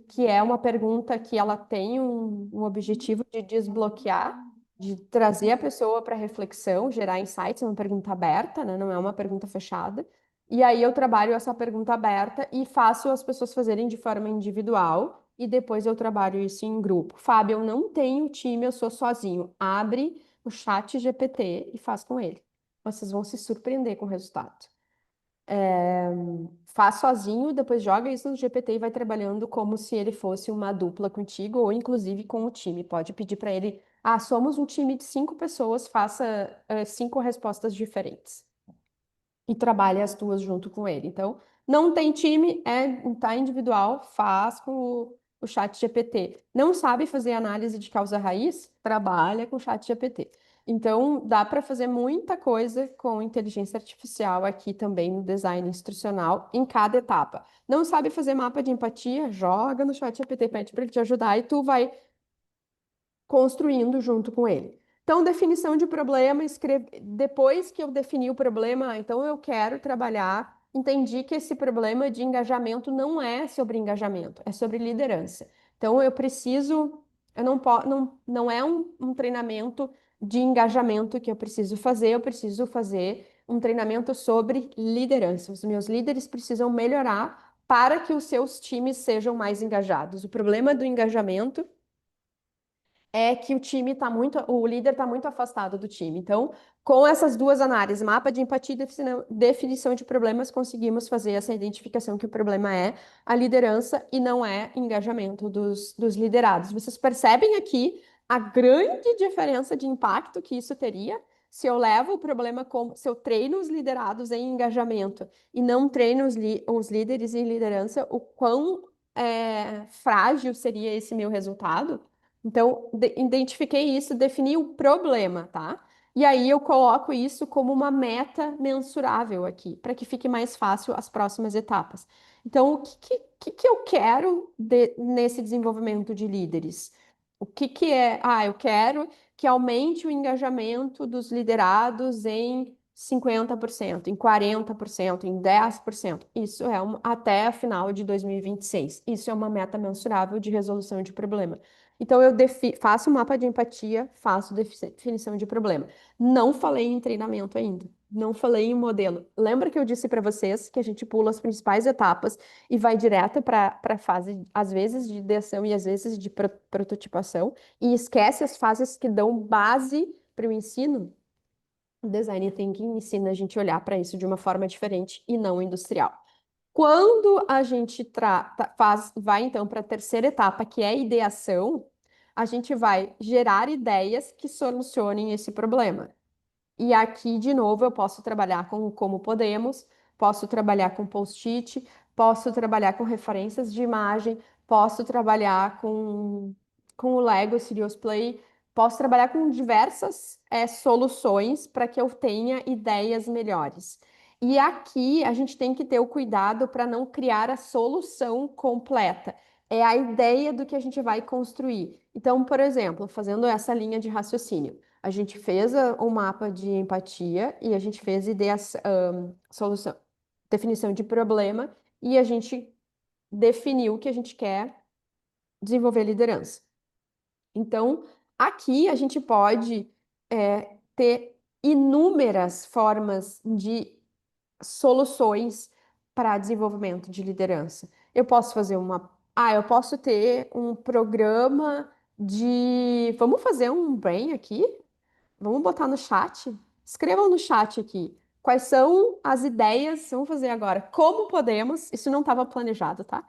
Que é uma pergunta que ela tem um objetivo de desbloquear, de trazer a pessoa para reflexão, gerar insights, é uma pergunta aberta, né? Não é uma pergunta fechada. E aí eu trabalho essa pergunta aberta e faço as pessoas fazerem de forma individual e depois eu trabalho isso em grupo. Fábio, eu não tenho time, eu sou sozinho. Abre o chat GPT e faz com ele. Vocês vão se surpreender com o resultado. Faz sozinho, depois joga isso no GPT e vai trabalhando como se ele fosse uma dupla contigo ou inclusive com o time. Pode pedir para ele, somos um time de 5 pessoas, faça 5 respostas diferentes e trabalha as duas junto com ele. Então, não tem time, tá individual, faz com o chat GPT. Não sabe fazer análise de causa raiz? Trabalha com o chat GPT. Então, dá para fazer muita coisa com inteligência artificial aqui também no design instrucional, em cada etapa. Não sabe fazer mapa de empatia? Joga no chat GPT, pede para ele te ajudar e tu vai construindo junto com ele. Então, definição de problema, depois que eu defini o problema, então eu quero trabalhar, entendi que esse problema de engajamento não é sobre engajamento, é sobre liderança. Então, eu não, não é um treinamento de engajamento que eu preciso fazer um treinamento sobre liderança. Os meus líderes precisam melhorar para que os seus times sejam mais engajados. O problema do engajamento é que o líder está muito afastado do time. Então, com essas duas análises, mapa de empatia e definição de problemas, conseguimos fazer essa identificação que o problema é a liderança e não é engajamento dos liderados. Vocês percebem aqui a grande diferença de impacto que isso teria se eu levo o problema como se eu treino os liderados em engajamento e não treino os líderes em liderança, o quão frágil seria esse meu resultado? Então, identifiquei isso, defini o problema, tá? E aí eu coloco isso como uma meta mensurável aqui, para que fique mais fácil as próximas etapas. Então, o que eu quero nesse desenvolvimento de líderes? O que que é? Eu quero que aumente o engajamento dos liderados em 50%, em 40%, em 10%. Isso é até a final de 2026. Isso é uma meta mensurável de resolução de problema. Então, eu faço um mapa de empatia, faço definição de problema. Não falei em treinamento ainda, não falei em modelo. Lembra que eu disse para vocês que a gente pula as principais etapas e vai direto para a fase, às vezes, de ideação e às vezes de prototipação, e esquece as fases que dão base para o ensino? O design thinking ensina a gente a olhar para isso de uma forma diferente e não industrial. Quando a gente vai então para a terceira etapa, que é a ideação, a gente vai gerar ideias que solucionem esse problema. E aqui, de novo, eu posso trabalhar com o como podemos, posso trabalhar com post-it, posso trabalhar com referências de imagem, posso trabalhar com o Lego Serious Play, posso trabalhar com diversas soluções para que eu tenha ideias melhores. E aqui a gente tem que ter o cuidado para não criar a solução completa. É a ideia do que a gente vai construir. Então, por exemplo, fazendo essa linha de raciocínio. A gente fez um mapa de empatia e a gente fez solução, definição de problema e a gente definiu que a gente quer desenvolver liderança. Então, aqui a gente pode ter inúmeras formas de soluções para desenvolvimento de liderança. Eu posso fazer eu posso ter um programa de. Vamos fazer um brain aqui? Vamos botar no chat? Escrevam no chat aqui. Quais são as ideias? Vamos fazer agora. Como podemos? Isso não estava planejado, tá?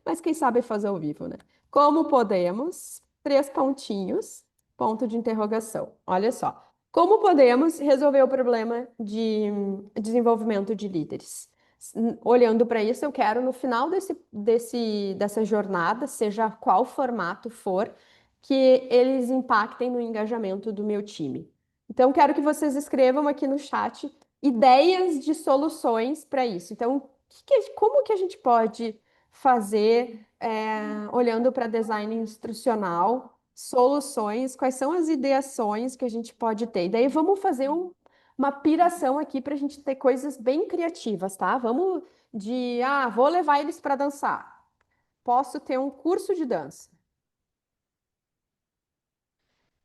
Mas quem sabe fazer ao vivo, né? Como podemos? 3 pontinhos, ponto de interrogação. Olha só. Como podemos resolver o problema de desenvolvimento de líderes? Olhando para isso, eu quero no final dessa jornada, seja qual formato for, que eles impactem no engajamento do meu time. Então, quero que vocês escrevam aqui no chat ideias de soluções para isso. Então, como que a gente pode fazer, olhando para design instrucional, soluções, quais são as ideações que a gente pode ter? E daí vamos fazer uma piração aqui para a gente ter coisas bem criativas, tá? Vamos vou levar eles para dançar. Posso ter um curso de dança.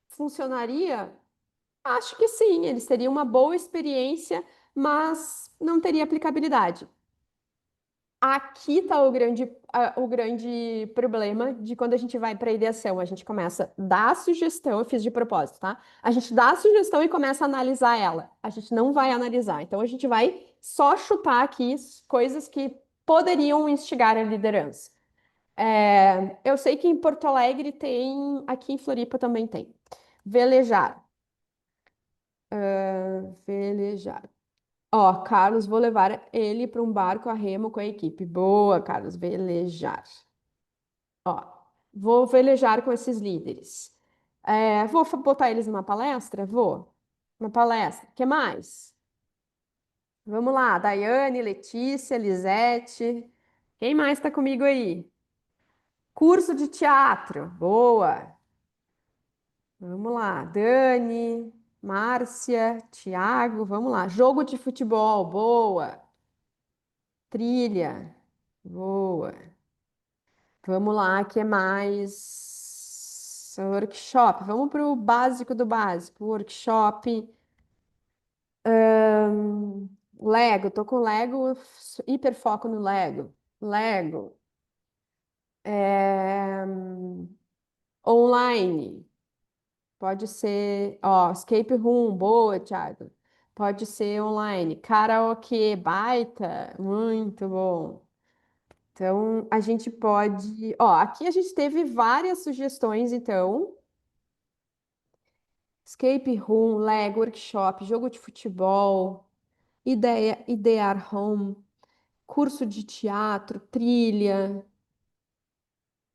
Funcionaria? Acho que sim, eles teriam uma boa experiência, mas não teria aplicabilidade. Aqui está o grande problema de quando a gente vai para a ideação. A gente começa a dar a sugestão, eu fiz de propósito, tá? A gente dá a sugestão e começa a analisar ela. A gente não vai analisar. Então a gente vai só chutar aqui coisas que poderiam instigar a liderança. Eu sei que em Porto Alegre tem, aqui em Floripa também tem. Velejar. Velejar. Ó, Carlos, vou levar ele para um barco a remo com a equipe. Boa, Carlos, velejar. Ó, vou velejar com esses líderes. Vou botar eles numa palestra? Vou. Uma palestra. O que mais? Vamos lá, Daiane, Letícia, Lisete. Quem mais está comigo aí? Curso de teatro. Boa. Vamos lá, Dani, Márcia, Tiago. Vamos lá. Jogo de futebol. Boa. Trilha. Boa. Vamos lá, que é mais? Workshop. Vamos para o básico do básico. Workshop. Lego. Tô com Lego, hiper foco no Lego. Lego. Online. Pode ser, ó, escape room, boa, Thiago. Pode ser online. Karaokê, baita, muito bom. Então, a gente pode. Ó, aqui a gente teve várias sugestões, então. Escape room, Lego, workshop, jogo de futebol, idear home, curso de teatro, trilha,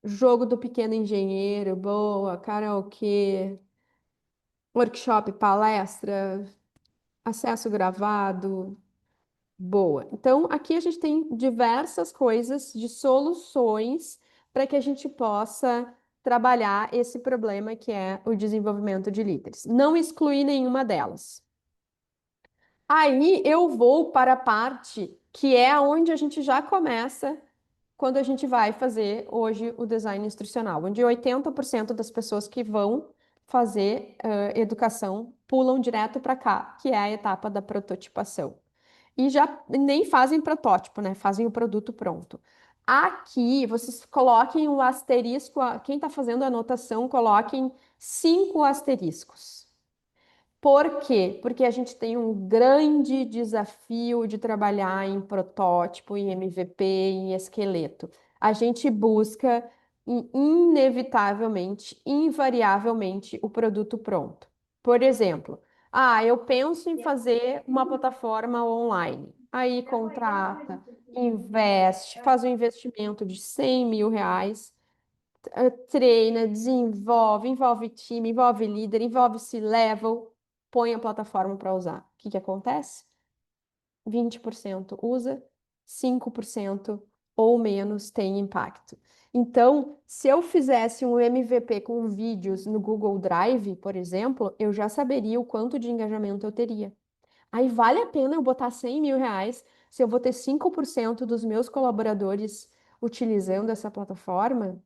jogo do pequeno engenheiro, boa, karaokê, workshop, palestra, acesso gravado, boa. Então, aqui a gente tem diversas coisas de soluções para que a gente possa trabalhar esse problema que é o desenvolvimento de líderes. Não excluir nenhuma delas. Aí eu vou para a parte que é onde a gente já começa quando a gente vai fazer hoje o design instrucional, onde 80% das pessoas que vão fazer educação pulam direto para cá, que é a etapa da prototipação. E já nem fazem protótipo, né? Fazem o produto pronto. Aqui, vocês coloquem o asterisco, quem está fazendo a anotação, coloquem 5 asteriscos. Por quê? Porque a gente tem um grande desafio de trabalhar em protótipo, em MVP, em esqueleto. A gente busca inevitavelmente, invariavelmente, o produto pronto. Por exemplo, eu penso em fazer uma plataforma online. Aí contrata, investe, faz um investimento de 100 mil reais, treina, desenvolve, envolve time, envolve líder, envolve C-level, põe a plataforma para usar. O que que acontece? 20% usa, 5% ou menos tem impacto. Então, se eu fizesse um MVP com vídeos no Google Drive, por exemplo, eu já saberia o quanto de engajamento eu teria. Aí vale a pena eu botar 100 mil reais se eu vou ter 5% dos meus colaboradores utilizando essa plataforma?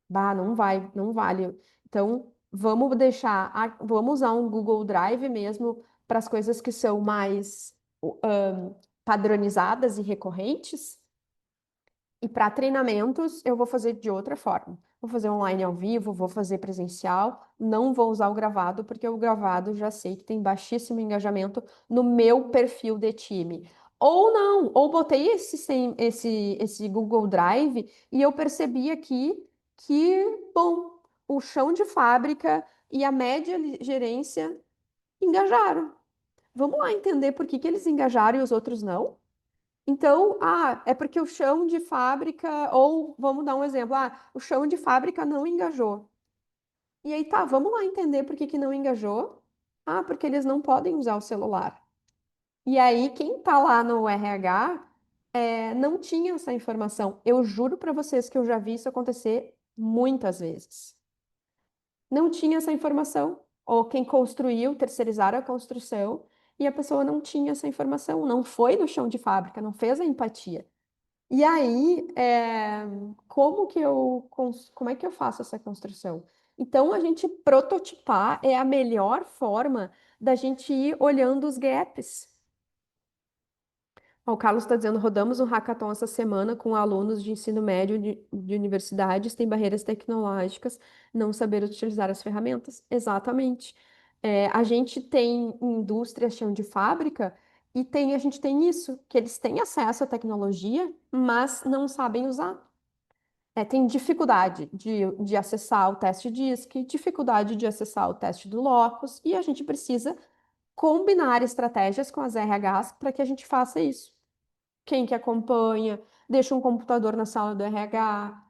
Bah, não vai, não vale. Então, vamos deixar, vamos usar um Google Drive mesmo para as coisas que são mais padronizadas e recorrentes. E para treinamentos, eu vou fazer de outra forma. Vou fazer online ao vivo, vou fazer presencial, não vou usar o gravado, porque o gravado já sei que tem baixíssimo engajamento no meu perfil de time. Ou não, ou botei esse Google Drive e eu percebi aqui que, bom, o chão de fábrica e a média gerência engajaram. Vamos lá entender por que que eles engajaram e os outros não? Então, é porque o chão de fábrica, ou vamos dar um exemplo, o chão de fábrica não engajou. E aí tá, vamos lá entender por que que não engajou. Porque eles não podem usar o celular. E aí, quem está lá no RH não tinha essa informação. Eu juro para vocês que eu já vi isso acontecer muitas vezes. Não tinha essa informação. Ou quem construiu, terceirizaram a construção e a pessoa não tinha essa informação, não foi no chão de fábrica, não fez a empatia. E aí, como é que eu faço essa construção? Então, a gente prototipar é a melhor forma da gente ir olhando os gaps. Ó, o Carlos está dizendo, rodamos um hackathon essa semana com alunos de ensino médio de universidades, tem barreiras tecnológicas, não saber utilizar as ferramentas. Exatamente. A gente tem indústria chão de fábrica e a gente tem isso, que eles têm acesso à tecnologia, mas não sabem usar. Tem dificuldade de acessar o teste DISC, dificuldade de acessar o teste do Locus, e a gente precisa combinar estratégias com as RHs para que a gente faça isso. Quem que acompanha, deixa um computador na sala do RH,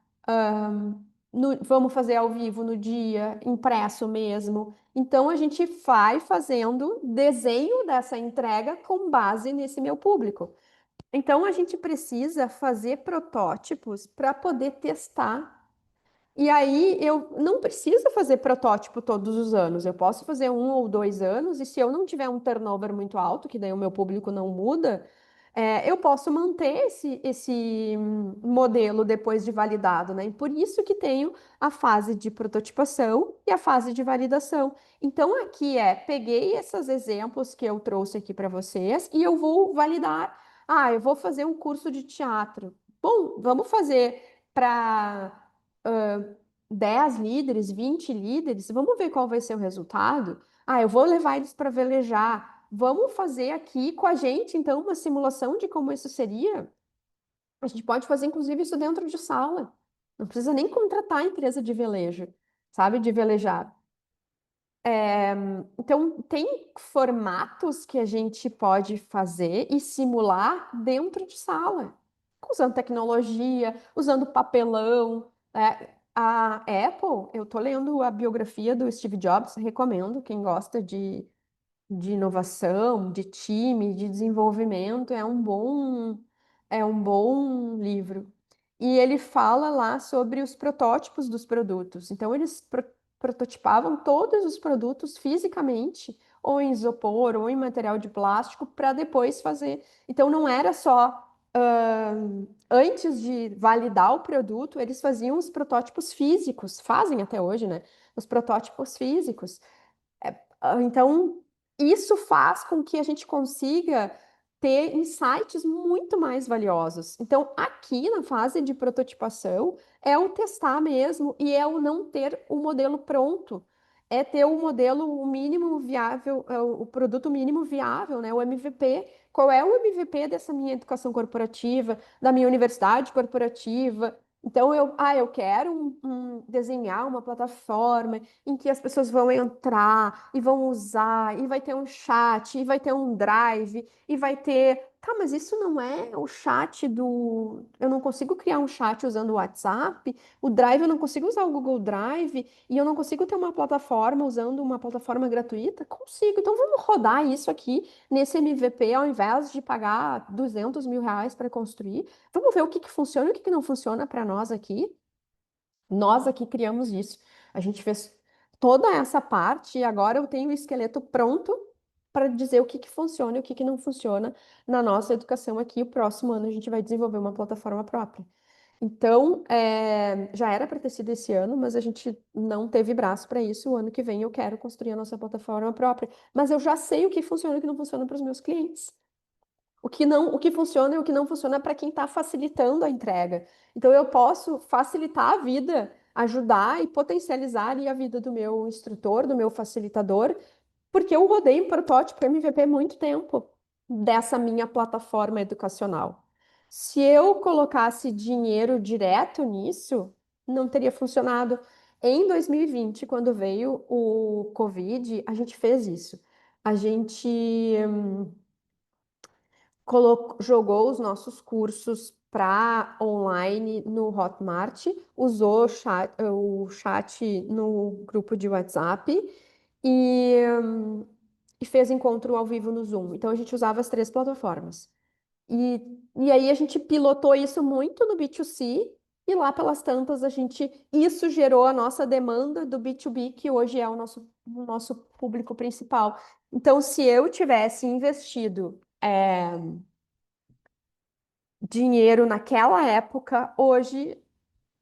vamos fazer ao vivo no dia, impresso mesmo. Então a gente vai fazendo desenho dessa entrega com base nesse meu público. Então a gente precisa fazer protótipos para poder testar e aí eu não preciso fazer protótipo todos os anos. Eu posso fazer 1 ou 2 anos, e se eu não tiver um turnover muito alto, que daí o meu público não muda, eu posso manter esse modelo depois de validado, né? E por isso que tenho a fase de prototipação e a fase de validação. Então, aqui peguei esses exemplos que eu trouxe aqui para vocês e eu vou validar. Ah, eu vou fazer um curso de teatro. Bom, vamos fazer para 10 líderes, 20 líderes, vamos ver qual vai ser o resultado. Ah, eu vou levar eles para velejar. Vamos fazer aqui com a gente, então, uma simulação de como isso seria. A gente pode fazer, inclusive, isso dentro de sala. Não precisa nem contratar a empresa de velejo, sabe? De velejar. Então, tem formatos que a gente pode fazer e simular dentro de sala, usando tecnologia, usando papelão. A Apple, eu tô lendo a biografia do Steve Jobs, recomendo, quem gosta de inovação, de time, de desenvolvimento, é um bom livro. E ele fala lá sobre os protótipos dos produtos. Então, eles prototipavam todos os produtos fisicamente, ou em isopor, ou em material de plástico, para depois fazer. Então, não era só. Antes de validar o produto, eles faziam os protótipos físicos, fazem até hoje, né? Os protótipos físicos. Então, isso faz com que a gente consiga ter insights muito mais valiosos. Então, aqui na fase de prototipação, é o testar mesmo e é o não ter o modelo pronto. É ter o modelo o mínimo viável, o produto mínimo viável, né? O MVP. Qual é o MVP dessa minha educação corporativa, da minha universidade corporativa? Então, eu quero desenhar uma plataforma em que as pessoas vão entrar e vão usar, e vai ter um chat, e vai ter um drive, e vai ter. Tá, mas isso não é o chat do. Eu não consigo criar um chat usando o WhatsApp, o Drive eu não consigo usar o Google Drive, e eu não consigo ter uma plataforma usando uma plataforma gratuita? Consigo. Então vamos rodar isso aqui nesse MVP ao invés de pagar R$ 200 mil para construir. Vamos ver o que que funciona e o que que não funciona para nós aqui. Nós aqui criamos isso. A gente fez toda essa parte e agora eu tenho o esqueleto pronto para dizer o que que funciona e o que que não funciona na nossa educação aqui. O próximo ano a gente vai desenvolver uma plataforma própria. Então, já era para ter sido esse ano, mas a gente não teve braço para isso. O ano que vem eu quero construir a nossa plataforma própria. Mas eu já sei o que funciona e o que não funciona para os meus clientes. O que funciona e o que não funciona para quem está facilitando a entrega. Então, eu posso facilitar a vida, ajudar e potencializar ali a vida do meu instrutor, do meu facilitador, porque eu rodei um protótipo MVP há muito tempo dessa minha plataforma educacional. Se eu colocasse dinheiro direto nisso, não teria funcionado. Em 2020, quando veio o Covid, a gente fez isso. A gente jogou os nossos cursos para online no Hotmart, usou o chat no grupo de WhatsApp e e fez encontro ao vivo no Zoom. Então a gente usava as três plataformas. E aí a gente pilotou isso muito no B2C e lá pelas tantas isso gerou a nossa demanda do B2B, que hoje é o nosso público principal. Então, se eu tivesse investido dinheiro naquela época, hoje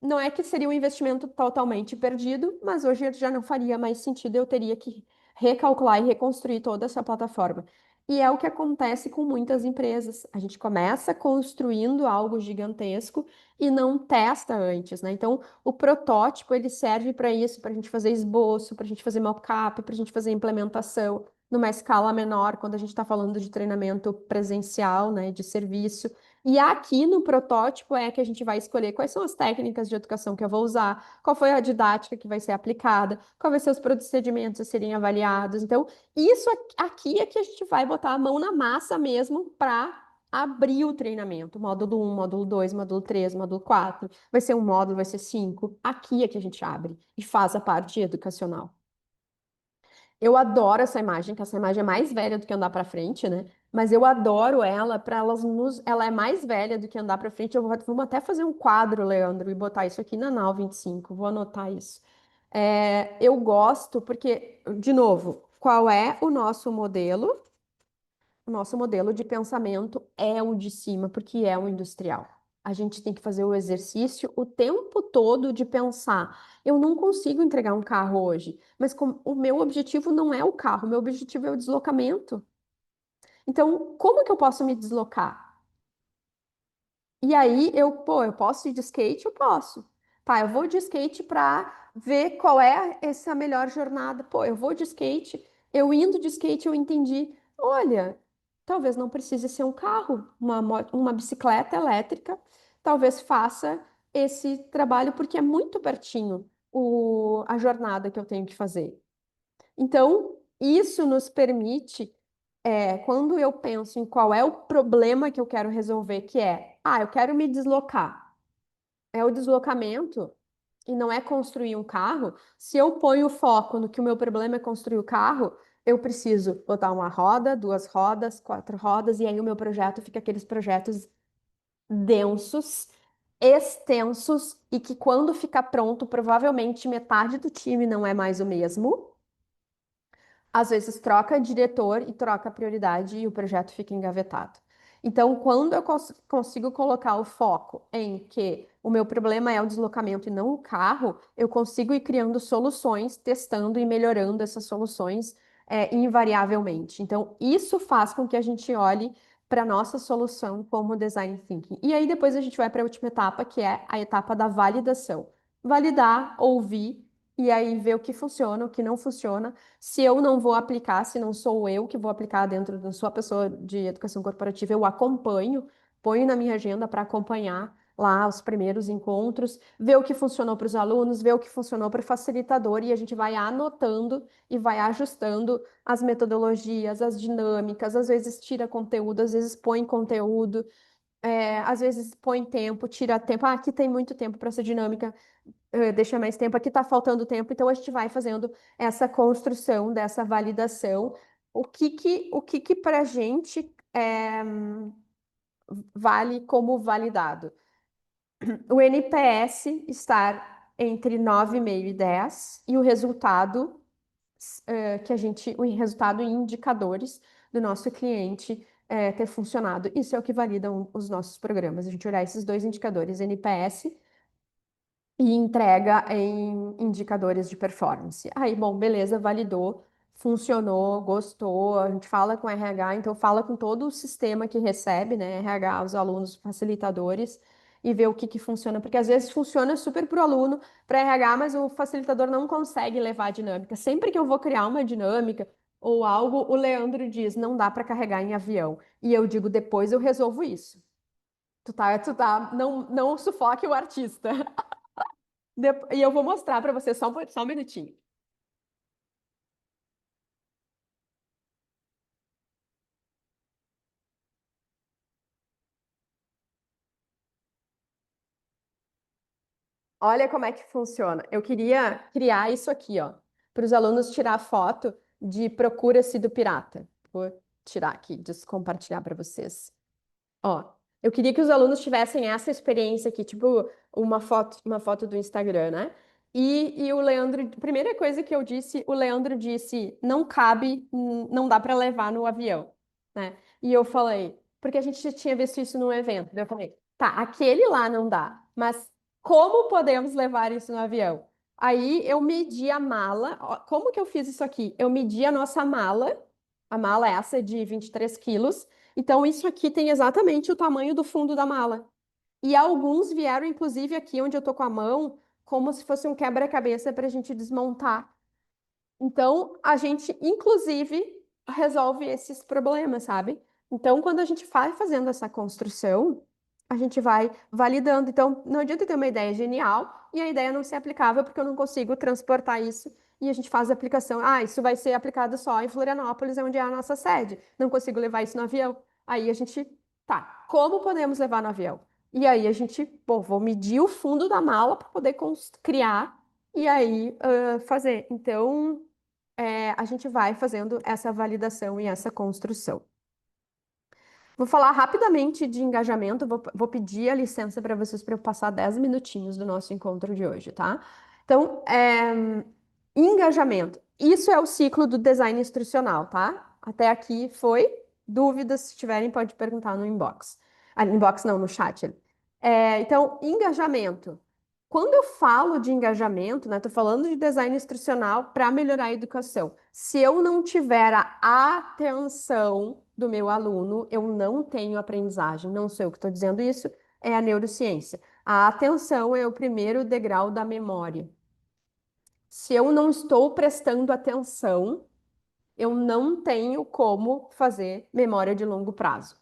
não é que seria um investimento totalmente perdido, mas hoje já não faria mais sentido, eu teria que recalcular e reconstruir toda essa plataforma. E é o que acontece com muitas empresas. A gente começa construindo algo gigantesco e não testa antes, né? Então, o protótipo ele serve para isso, para a gente fazer esboço, para a gente fazer mockup, para a gente fazer implementação numa escala menor, quando a gente está falando de treinamento presencial, né, de serviço. E aqui no protótipo é que a gente vai escolher quais são as técnicas de educação que eu vou usar, qual foi a didática que vai ser aplicada, quais vão ser os procedimentos a serem avaliados. Então, aqui é que a gente vai botar a mão na massa mesmo para abrir o treinamento. Módulo um, módulo 2, módulo 3, módulo 4. Vai ser um módulo, vai ser 5. Aqui é que a gente abre e faz a parte educacional. Eu adoro essa imagem, que essa imagem é mais velha do que andar para frente, né? Mas eu adoro ela para elas nos. Ela é mais velha do que andar para frente. Vamos até fazer um quadro, Leandro, e botar isso aqui na Nau 25. Vou anotar isso. Eu gosto porque, de novo, qual é o nosso modelo? O nosso modelo de pensamento é o de cima, porque é o industrial. A gente tem que fazer o exercício o tempo todo de pensar. Eu não consigo entregar um carro hoje, mas o meu objetivo não é o carro, o meu objetivo é o deslocamento. Então, como que eu posso me deslocar? E aí eu posso ir de skate? Eu posso. Tá, eu vou de skate para ver qual é essa melhor jornada. Pô, eu vou de skate, eu indo de skate eu entendi, olha, talvez não precise ser um carro, uma bicicleta elétrica, talvez faça esse trabalho porque é muito pertinho a jornada que eu tenho que fazer. Então, isso nos permite quando eu penso em qual é o problema que eu quero resolver, que eu quero me deslocar. É o deslocamento e não é construir um carro. Se eu ponho o foco no que o meu problema é construir o carro, eu preciso botar uma roda, duas rodas, quatro rodas, e aí o meu projeto fica aqueles projetos densos, extensos, e que quando ficar pronto, provavelmente metade do time não é mais o mesmo. Às vezes troca diretor e troca prioridade e o projeto fica engavetado. Então, quando eu consigo colocar o foco em que o meu problema é o deslocamento e não o carro, eu consigo ir criando soluções, testando e melhorando essas soluções invariavelmente. Então, isso faz com que a gente olhe para a nossa solução como design thinking. E aí depois a gente vai para a última etapa, que é a etapa da validação. Validar, ouvir e aí ver o que funciona, o que não funciona. Se eu não vou aplicar, se não sou eu que vou aplicar dentro da sua pessoa de educação corporativa, eu acompanho, ponho na minha agenda para acompanhar lá os primeiros encontros, ver o que funcionou para os alunos, ver o que funcionou para o facilitador, e a gente vai anotando e vai ajustando as metodologias, as dinâmicas, às vezes tira conteúdo, às vezes põe conteúdo, às vezes põe tempo, tira tempo. Ah, aqui tem muito tempo para essa dinâmica, deixa mais tempo, aqui está faltando tempo, então a gente vai fazendo essa construção dessa validação. O que que para a gente vale como validado? O NPS estar entre 9,5 e 10 e o resultado o resultado em indicadores do nosso cliente ter funcionado. Isso é o que valida os nossos programas. A gente olhar esses dois indicadores, NPS e entrega em indicadores de performance. Aí, bom, beleza, validou, funcionou, gostou, a gente fala com o RH, então fala com todo o sistema que recebe, né, RH, os alunos, facilitadores, e vê o que funciona, porque às vezes funciona super para o aluno, para RH, mas o facilitador não consegue levar a dinâmica. Sempre que eu vou criar uma dinâmica ou algo, o Leandro diz, não dá para carregar em avião. E eu digo, depois eu resolvo isso. Não sufoque o artista. E eu vou mostrar para você só um minutinho. Olha como é que funciona. Eu queria criar isso aqui, ó, para os alunos tirar foto de Procura-se do Pirata. Vou tirar aqui, descompartilhar para vocês. Ó, eu queria que os alunos tivessem essa experiência aqui, tipo uma foto do Instagram, né? E o Leandro, primeira coisa que eu disse, o Leandro disse, não cabe, não dá para levar no avião, né? E eu falei, porque a gente já tinha visto isso num evento. Daí eu falei, tá, aquele lá não dá, mas como podemos levar isso no avião? Aí eu medi a mala, ó, como que eu fiz isso aqui? Eu medi a nossa mala, a mala essa de 23 quilos, então, isso aqui tem exatamente o tamanho do fundo da mala. E alguns vieram, inclusive, aqui onde eu tô com a mão, como se fosse um quebra-cabeça para a gente desmontar. Então, a gente, inclusive, resolve esses problemas, sabe? Então, quando a gente vai fazendo essa construção, a gente vai validando. Então, não adianta ter uma ideia genial e a ideia não ser aplicável porque eu não consigo transportar isso e a gente faz a aplicação. Ah, isso vai ser aplicado só em Florianópolis, onde é a nossa sede. Não consigo levar isso no avião. Aí a gente, tá, como podemos levar no avião? E aí a gente, pô, vou medir o fundo da mala para poder criar e aí fazer. Então, a gente vai fazendo essa validação e essa construção. Vou falar rapidamente de engajamento, vou pedir a licença para vocês para eu passar 10 minutinhos do nosso encontro de hoje, tá? Então, engajamento. Isso é o ciclo do design instrucional, tá? Até aqui foi. Dúvidas, se tiverem, pode perguntar no inbox. Ah, inbox não, no chat. Então, engajamento. Quando eu falo de engajamento, né, estou falando de design instrucional para melhorar a educação. Se eu não tiver a atenção do meu aluno, eu não tenho aprendizagem. Não sou eu que estou dizendo isso, é a neurociência. A atenção é o primeiro degrau da memória. Se eu não estou prestando atenção, eu não tenho como fazer memória de longo prazo.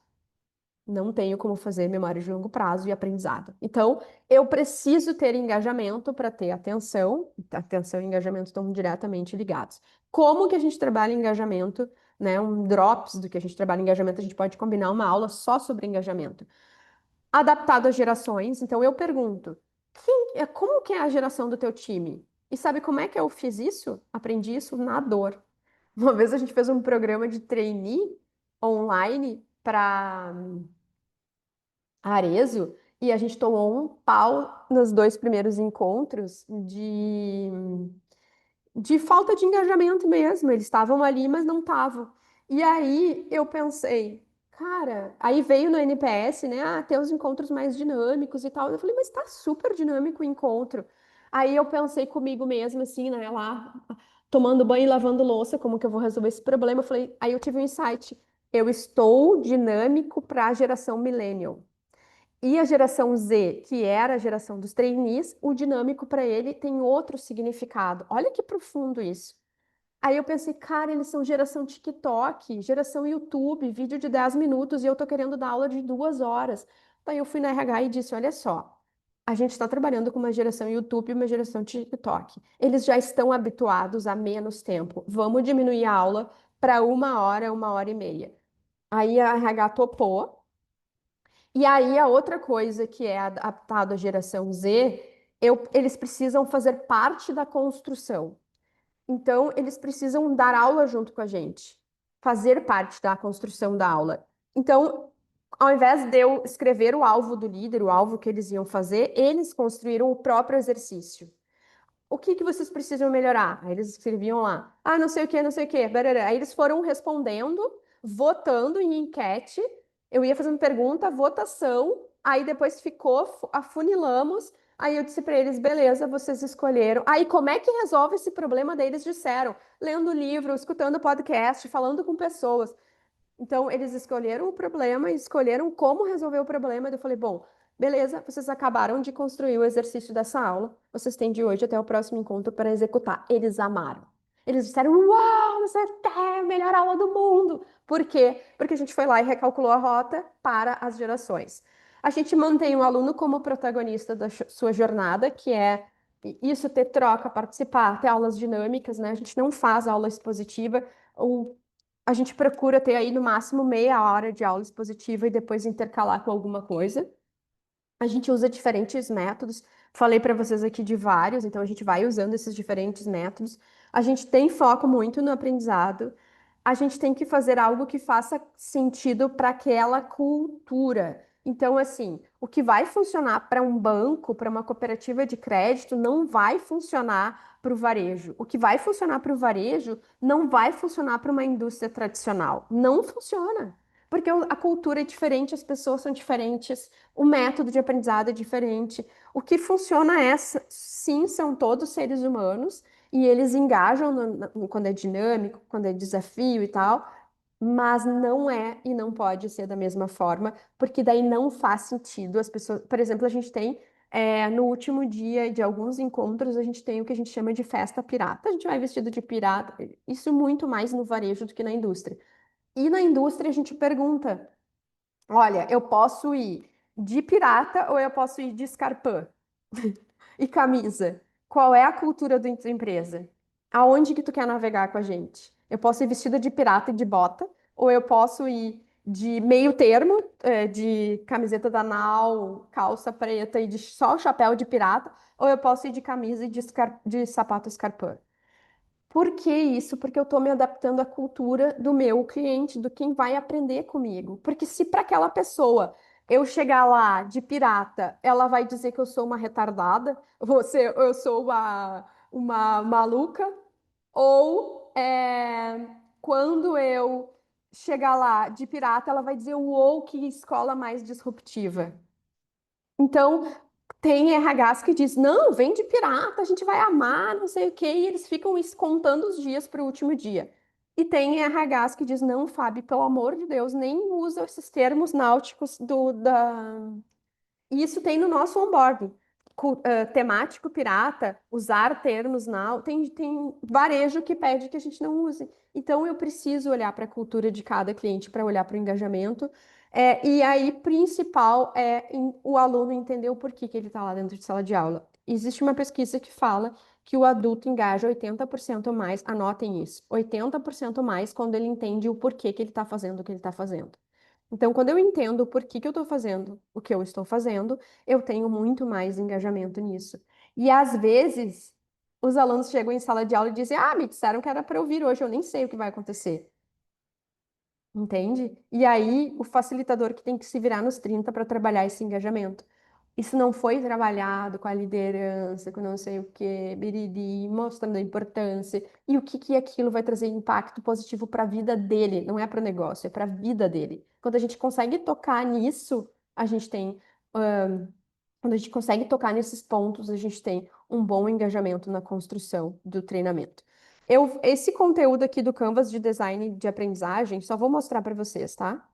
Não tenho como fazer memória de longo prazo e aprendizado. Então, eu preciso ter engajamento para ter atenção. Atenção e engajamento estão diretamente ligados. Como que a gente trabalha engajamento, né? Um drops do que a gente trabalha engajamento, a gente pode combinar uma aula só sobre engajamento. Adaptado às gerações. Então, eu pergunto, como que é a geração do teu time? E sabe como é que eu fiz isso? Aprendi isso na dor. Uma vez a gente fez um programa de trainee online para Arezzo e a gente tomou um pau nos dois primeiros encontros de falta de engajamento mesmo. Eles estavam ali, mas não estavam. E aí eu pensei, cara, aí veio no NPS, né? Ah, ter os encontros mais dinâmicos e tal. Eu falei, mas tá super dinâmico o encontro. Aí eu pensei comigo mesma, assim, né? Lá, tomando banho e lavando louça, como que eu vou resolver esse problema? Eu falei, aí eu tive um insight. Eu estou dinâmico para a geração millennial. E a geração Z, que era a geração dos trainees, o dinâmico para ele tem outro significado. Olha que profundo isso. Aí eu pensei, cara, eles são geração TikTok, geração YouTube, vídeo de 10 minutos e eu tô querendo dar aula de 2 horas. Daí eu fui na RH e disse, olha só, a gente está trabalhando com uma geração YouTube e uma geração TikTok. Eles já estão habituados a menos tempo. Vamos diminuir a aula para 1 hora, 1 hora e meia. Aí a RH topou. E aí, a outra coisa que é adaptado à geração Z, eles precisam fazer parte da construção. Então, eles precisam dar aula junto com a gente, fazer parte da construção da aula. Então, ao invés de eu escrever o alvo do líder, o alvo que eles iam fazer, eles construíram o próprio exercício. O que que vocês precisam melhorar? Aí eles escreviam lá, ah, não sei o que, não sei o que. Aí eles foram respondendo, votando em enquete. Eu ia fazendo pergunta, votação, aí depois ficou, afunilamos. Aí eu disse para eles, beleza, vocês escolheram. Aí como é que resolve esse problema? Daí eles disseram, lendo livro, escutando podcast, falando com pessoas. Então, eles escolheram o problema e escolheram como resolver o problema. Eu falei, bom, beleza, vocês acabaram de construir o exercício dessa aula. Vocês têm de hoje até o próximo encontro para executar. Eles amaram. Eles disseram, uau, você é a melhor aula do mundo. Por quê? Porque a gente foi lá e recalculou a rota para as gerações. A gente mantém o aluno como protagonista da sua jornada, que é isso, ter troca, participar, ter aulas dinâmicas, né? A gente não faz aula expositiva. A gente procura ter aí no máximo meia hora de aula expositiva e depois intercalar com alguma coisa. A gente usa diferentes métodos. Falei para vocês aqui de vários, então a gente vai usando esses diferentes métodos. A gente tem foco muito no aprendizado. A gente tem que fazer algo que faça sentido para aquela cultura. Então, assim, o que vai funcionar para um banco, para uma cooperativa de crédito, não vai funcionar para o varejo. O que vai funcionar para o varejo não vai funcionar para uma indústria tradicional. Não funciona. Porque a cultura é diferente, as pessoas são diferentes, o método de aprendizado é diferente. O que funciona é, sim, são todos seres humanos e eles engajam quando é dinâmico, quando é desafio e tal, mas não é e não pode ser da mesma forma, porque daí não faz sentido as pessoas. Por exemplo, a gente tem no último dia de alguns encontros, a gente tem o que a gente chama de festa pirata. A gente vai vestido de pirata, isso muito mais no varejo do que na indústria. E na indústria a gente pergunta. Olha, eu posso ir de pirata ou eu posso ir de escarpã e camisa. Qual é a cultura da empresa? Aonde que tu quer navegar com a gente? Eu posso ir vestida de pirata e de bota, ou eu posso ir de meio termo, de camiseta da Nau, calça preta e de só o chapéu de pirata, ou eu posso ir de camisa e de sapato escarpã. Por que isso? Porque eu estou me adaptando à cultura do meu cliente, do quem vai aprender comigo. Porque se para aquela pessoa eu chegar lá de pirata, ela vai dizer que eu sou uma retardada, eu sou uma maluca, ou quando eu chegar lá de pirata, ela vai dizer, uou, que escola mais disruptiva. Então, tem RHs que diz, não, vem de pirata, a gente vai amar, não sei o quê, e eles ficam contando os dias para o último dia. E tem RHs que diz, não, Fábio, pelo amor de Deus, nem usa esses termos náuticos e isso tem no nosso onboarding. Temático pirata, usar termos não. Tem varejo que pede que a gente não use. Então, eu preciso olhar para a cultura de cada cliente para olhar para o engajamento. E aí, principal é o aluno entender o porquê que ele está lá dentro de sala de aula. Existe uma pesquisa que fala que o adulto engaja 80% mais, anotem isso, 80% mais quando ele entende o porquê que ele está fazendo o que ele está fazendo. Então, quando eu entendo por que que eu estou fazendo o que eu estou fazendo, eu tenho muito mais engajamento nisso. E às vezes, os alunos chegam em sala de aula e dizem: Ah, me disseram que era para eu vir hoje, eu nem sei o que vai acontecer. Entende? E aí, o facilitador que tem que se virar nos 30 para trabalhar esse engajamento. Isso não foi trabalhado com a liderança, com não sei o quê, biriri, mostrando a importância e o que que aquilo vai trazer impacto positivo para a vida dele, não é para o negócio, é para a vida dele. Quando a gente consegue tocar nisso, a gente tem, quando a gente consegue tocar nesses pontos, a gente tem um bom engajamento na construção do treinamento. Esse conteúdo aqui do Canvas de design de aprendizagem, só vou mostrar para vocês, tá?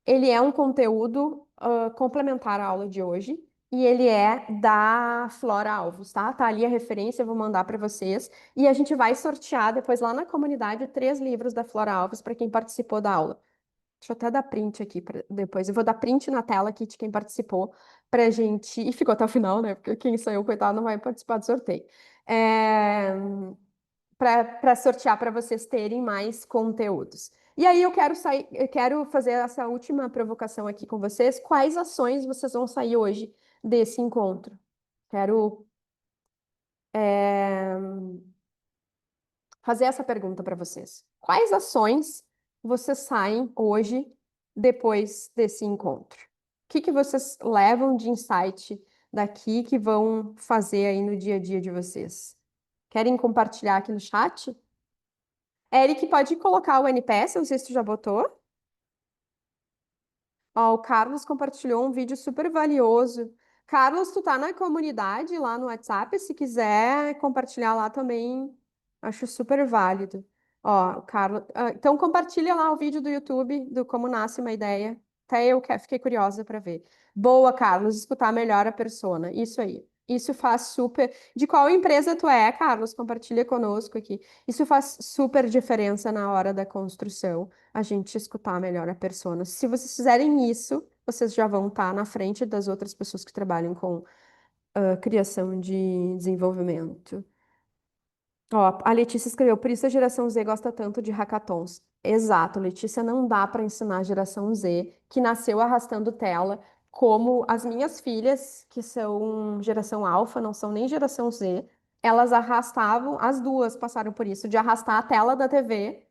Ele é um conteúdo complementar à aula de hoje e ele é da Flora Alvos, tá? Tá ali a referência, eu vou mandar para vocês e a gente vai sortear depois lá na comunidade 3 livros da Flora Alves para quem participou da aula. Deixa eu até dar print aqui depois. Eu vou dar print na tela aqui de quem participou pra gente. E ficou até o final, né? Porque quem saiu, coitado, não vai participar do sorteio. É para sortear para vocês terem mais conteúdos. E aí eu quero fazer essa última provocação aqui com vocês. Quais ações vocês vão sair hoje desse encontro? Quero é, fazer essa pergunta para vocês. Quais ações vocês saem hoje depois desse encontro? O que que vocês levam de insight daqui que vão fazer aí no dia a dia de vocês? Querem compartilhar aqui no chat? Eric, pode colocar o NPS, não sei se tu já botou. Ó, o Carlos compartilhou um vídeo super valioso. Carlos, tu tá na comunidade lá no WhatsApp, se quiser compartilhar lá também, acho super válido. Ó, o Carlos, então compartilha lá o vídeo do YouTube do Como Nasce uma Ideia. Até eu fiquei curiosa para ver. Boa, Carlos, escutar melhor a persona. Isso aí. Isso faz super. De qual empresa tu é, Carlos? Compartilha conosco aqui. Isso faz super diferença na hora da construção a gente escutar melhor a persona. Se vocês fizerem isso, vocês já vão estar na frente das outras pessoas que trabalham com criação de desenvolvimento. Ó, a Letícia escreveu, por isso a geração Z gosta tanto de hackathons. Exato, Letícia, não dá para ensinar a geração Z, que nasceu arrastando tela, como as minhas filhas, que são geração alfa, não são nem geração Z, elas arrastavam, as duas passaram por isso, de arrastar a tela da TV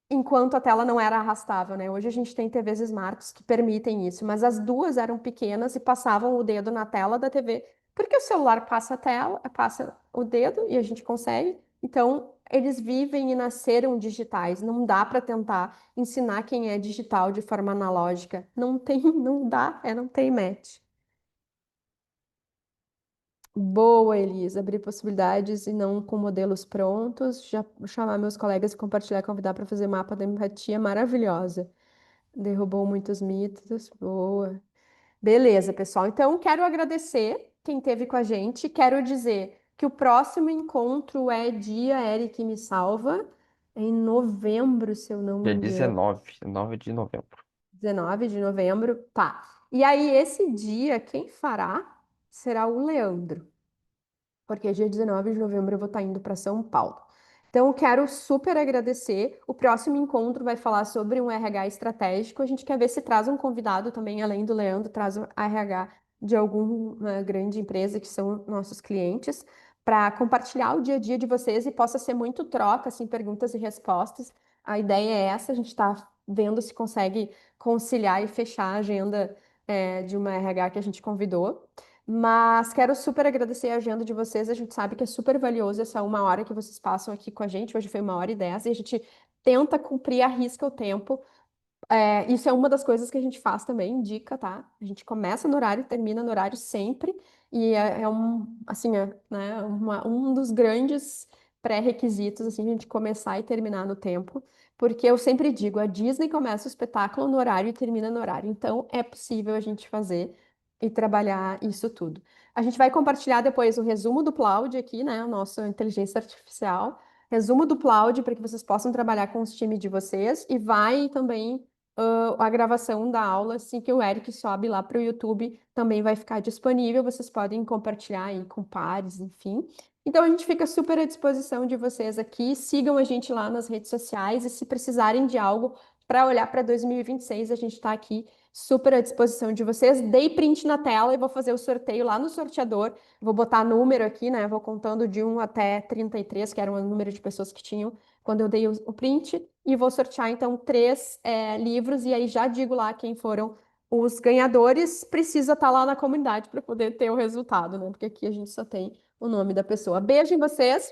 enquanto a tela não era arrastável, né? Hoje a gente tem TVs Smarts que permitem isso, mas as duas eram pequenas e passavam o dedo na tela da TV, porque o celular passa a tela, passa o dedo e a gente consegue. Então, eles vivem e nasceram digitais. Não dá para tentar ensinar quem é digital de forma analógica. Não tem, não dá, não tem match. Boa, Elisa, abrir possibilidades e não com modelos prontos. Já chamar meus colegas e compartilhar, convidar para fazer mapa da empatia, maravilhosa. Derrubou muitos mitos. Boa. Beleza, pessoal. Então, quero agradecer quem esteve com a gente. Quero dizer que o próximo encontro é dia Eric Me Salva, em novembro, se eu não me Dia engano. 19 de novembro. 19 de novembro. Tá. E aí, esse dia, quem fará será o Leandro, porque dia 19 de novembro eu vou estar indo para São Paulo. Então, eu quero super agradecer. O próximo encontro vai falar sobre um RH estratégico. A gente quer ver se traz um convidado também, além do Leandro, traz um RH de alguma grande empresa que são nossos clientes, para compartilhar o dia a dia de vocês e possa ser muito troca, assim, perguntas e respostas. A ideia é essa, a gente está vendo se consegue conciliar e fechar a agenda, de uma RH que a gente convidou. Mas quero super agradecer a agenda de vocês. A gente sabe que é super valioso essa 1 hora que vocês passam aqui com a gente. Hoje foi 1 hora e 10 e a gente tenta cumprir a risca o tempo. Isso é uma das coisas que a gente faz também, indica, tá? A gente começa no horário e termina no horário sempre. E é um, assim, né, um dos grandes pré-requisitos, assim, a gente começar e terminar no tempo. Porque eu sempre digo, a Disney começa o espetáculo no horário e termina no horário. Então, é possível a gente fazer e trabalhar isso tudo. A gente vai compartilhar depois o resumo do Cloud aqui, né? O nosso inteligência artificial. Resumo do Cloud para que vocês possam trabalhar com os times de vocês. E vai também a gravação da aula, assim que o Eric sobe lá para o YouTube, também vai ficar disponível. Vocês podem compartilhar aí com pares, enfim. Então a gente fica super à disposição de vocês aqui. Sigam a gente lá nas redes sociais e se precisarem de algo para olhar para 2026, a gente está aqui super à disposição de vocês. Dei print na tela e vou fazer o sorteio lá no sorteador. Vou botar número aqui, né? Vou contando de 1 até 33, que era o número de pessoas que tinham quando eu dei o print, e vou sortear então 3 livros, e aí já digo lá quem foram os ganhadores. Precisa estar lá na comunidade para poder ter o resultado, né? Porque aqui a gente só tem o nome da pessoa. Beijo em vocês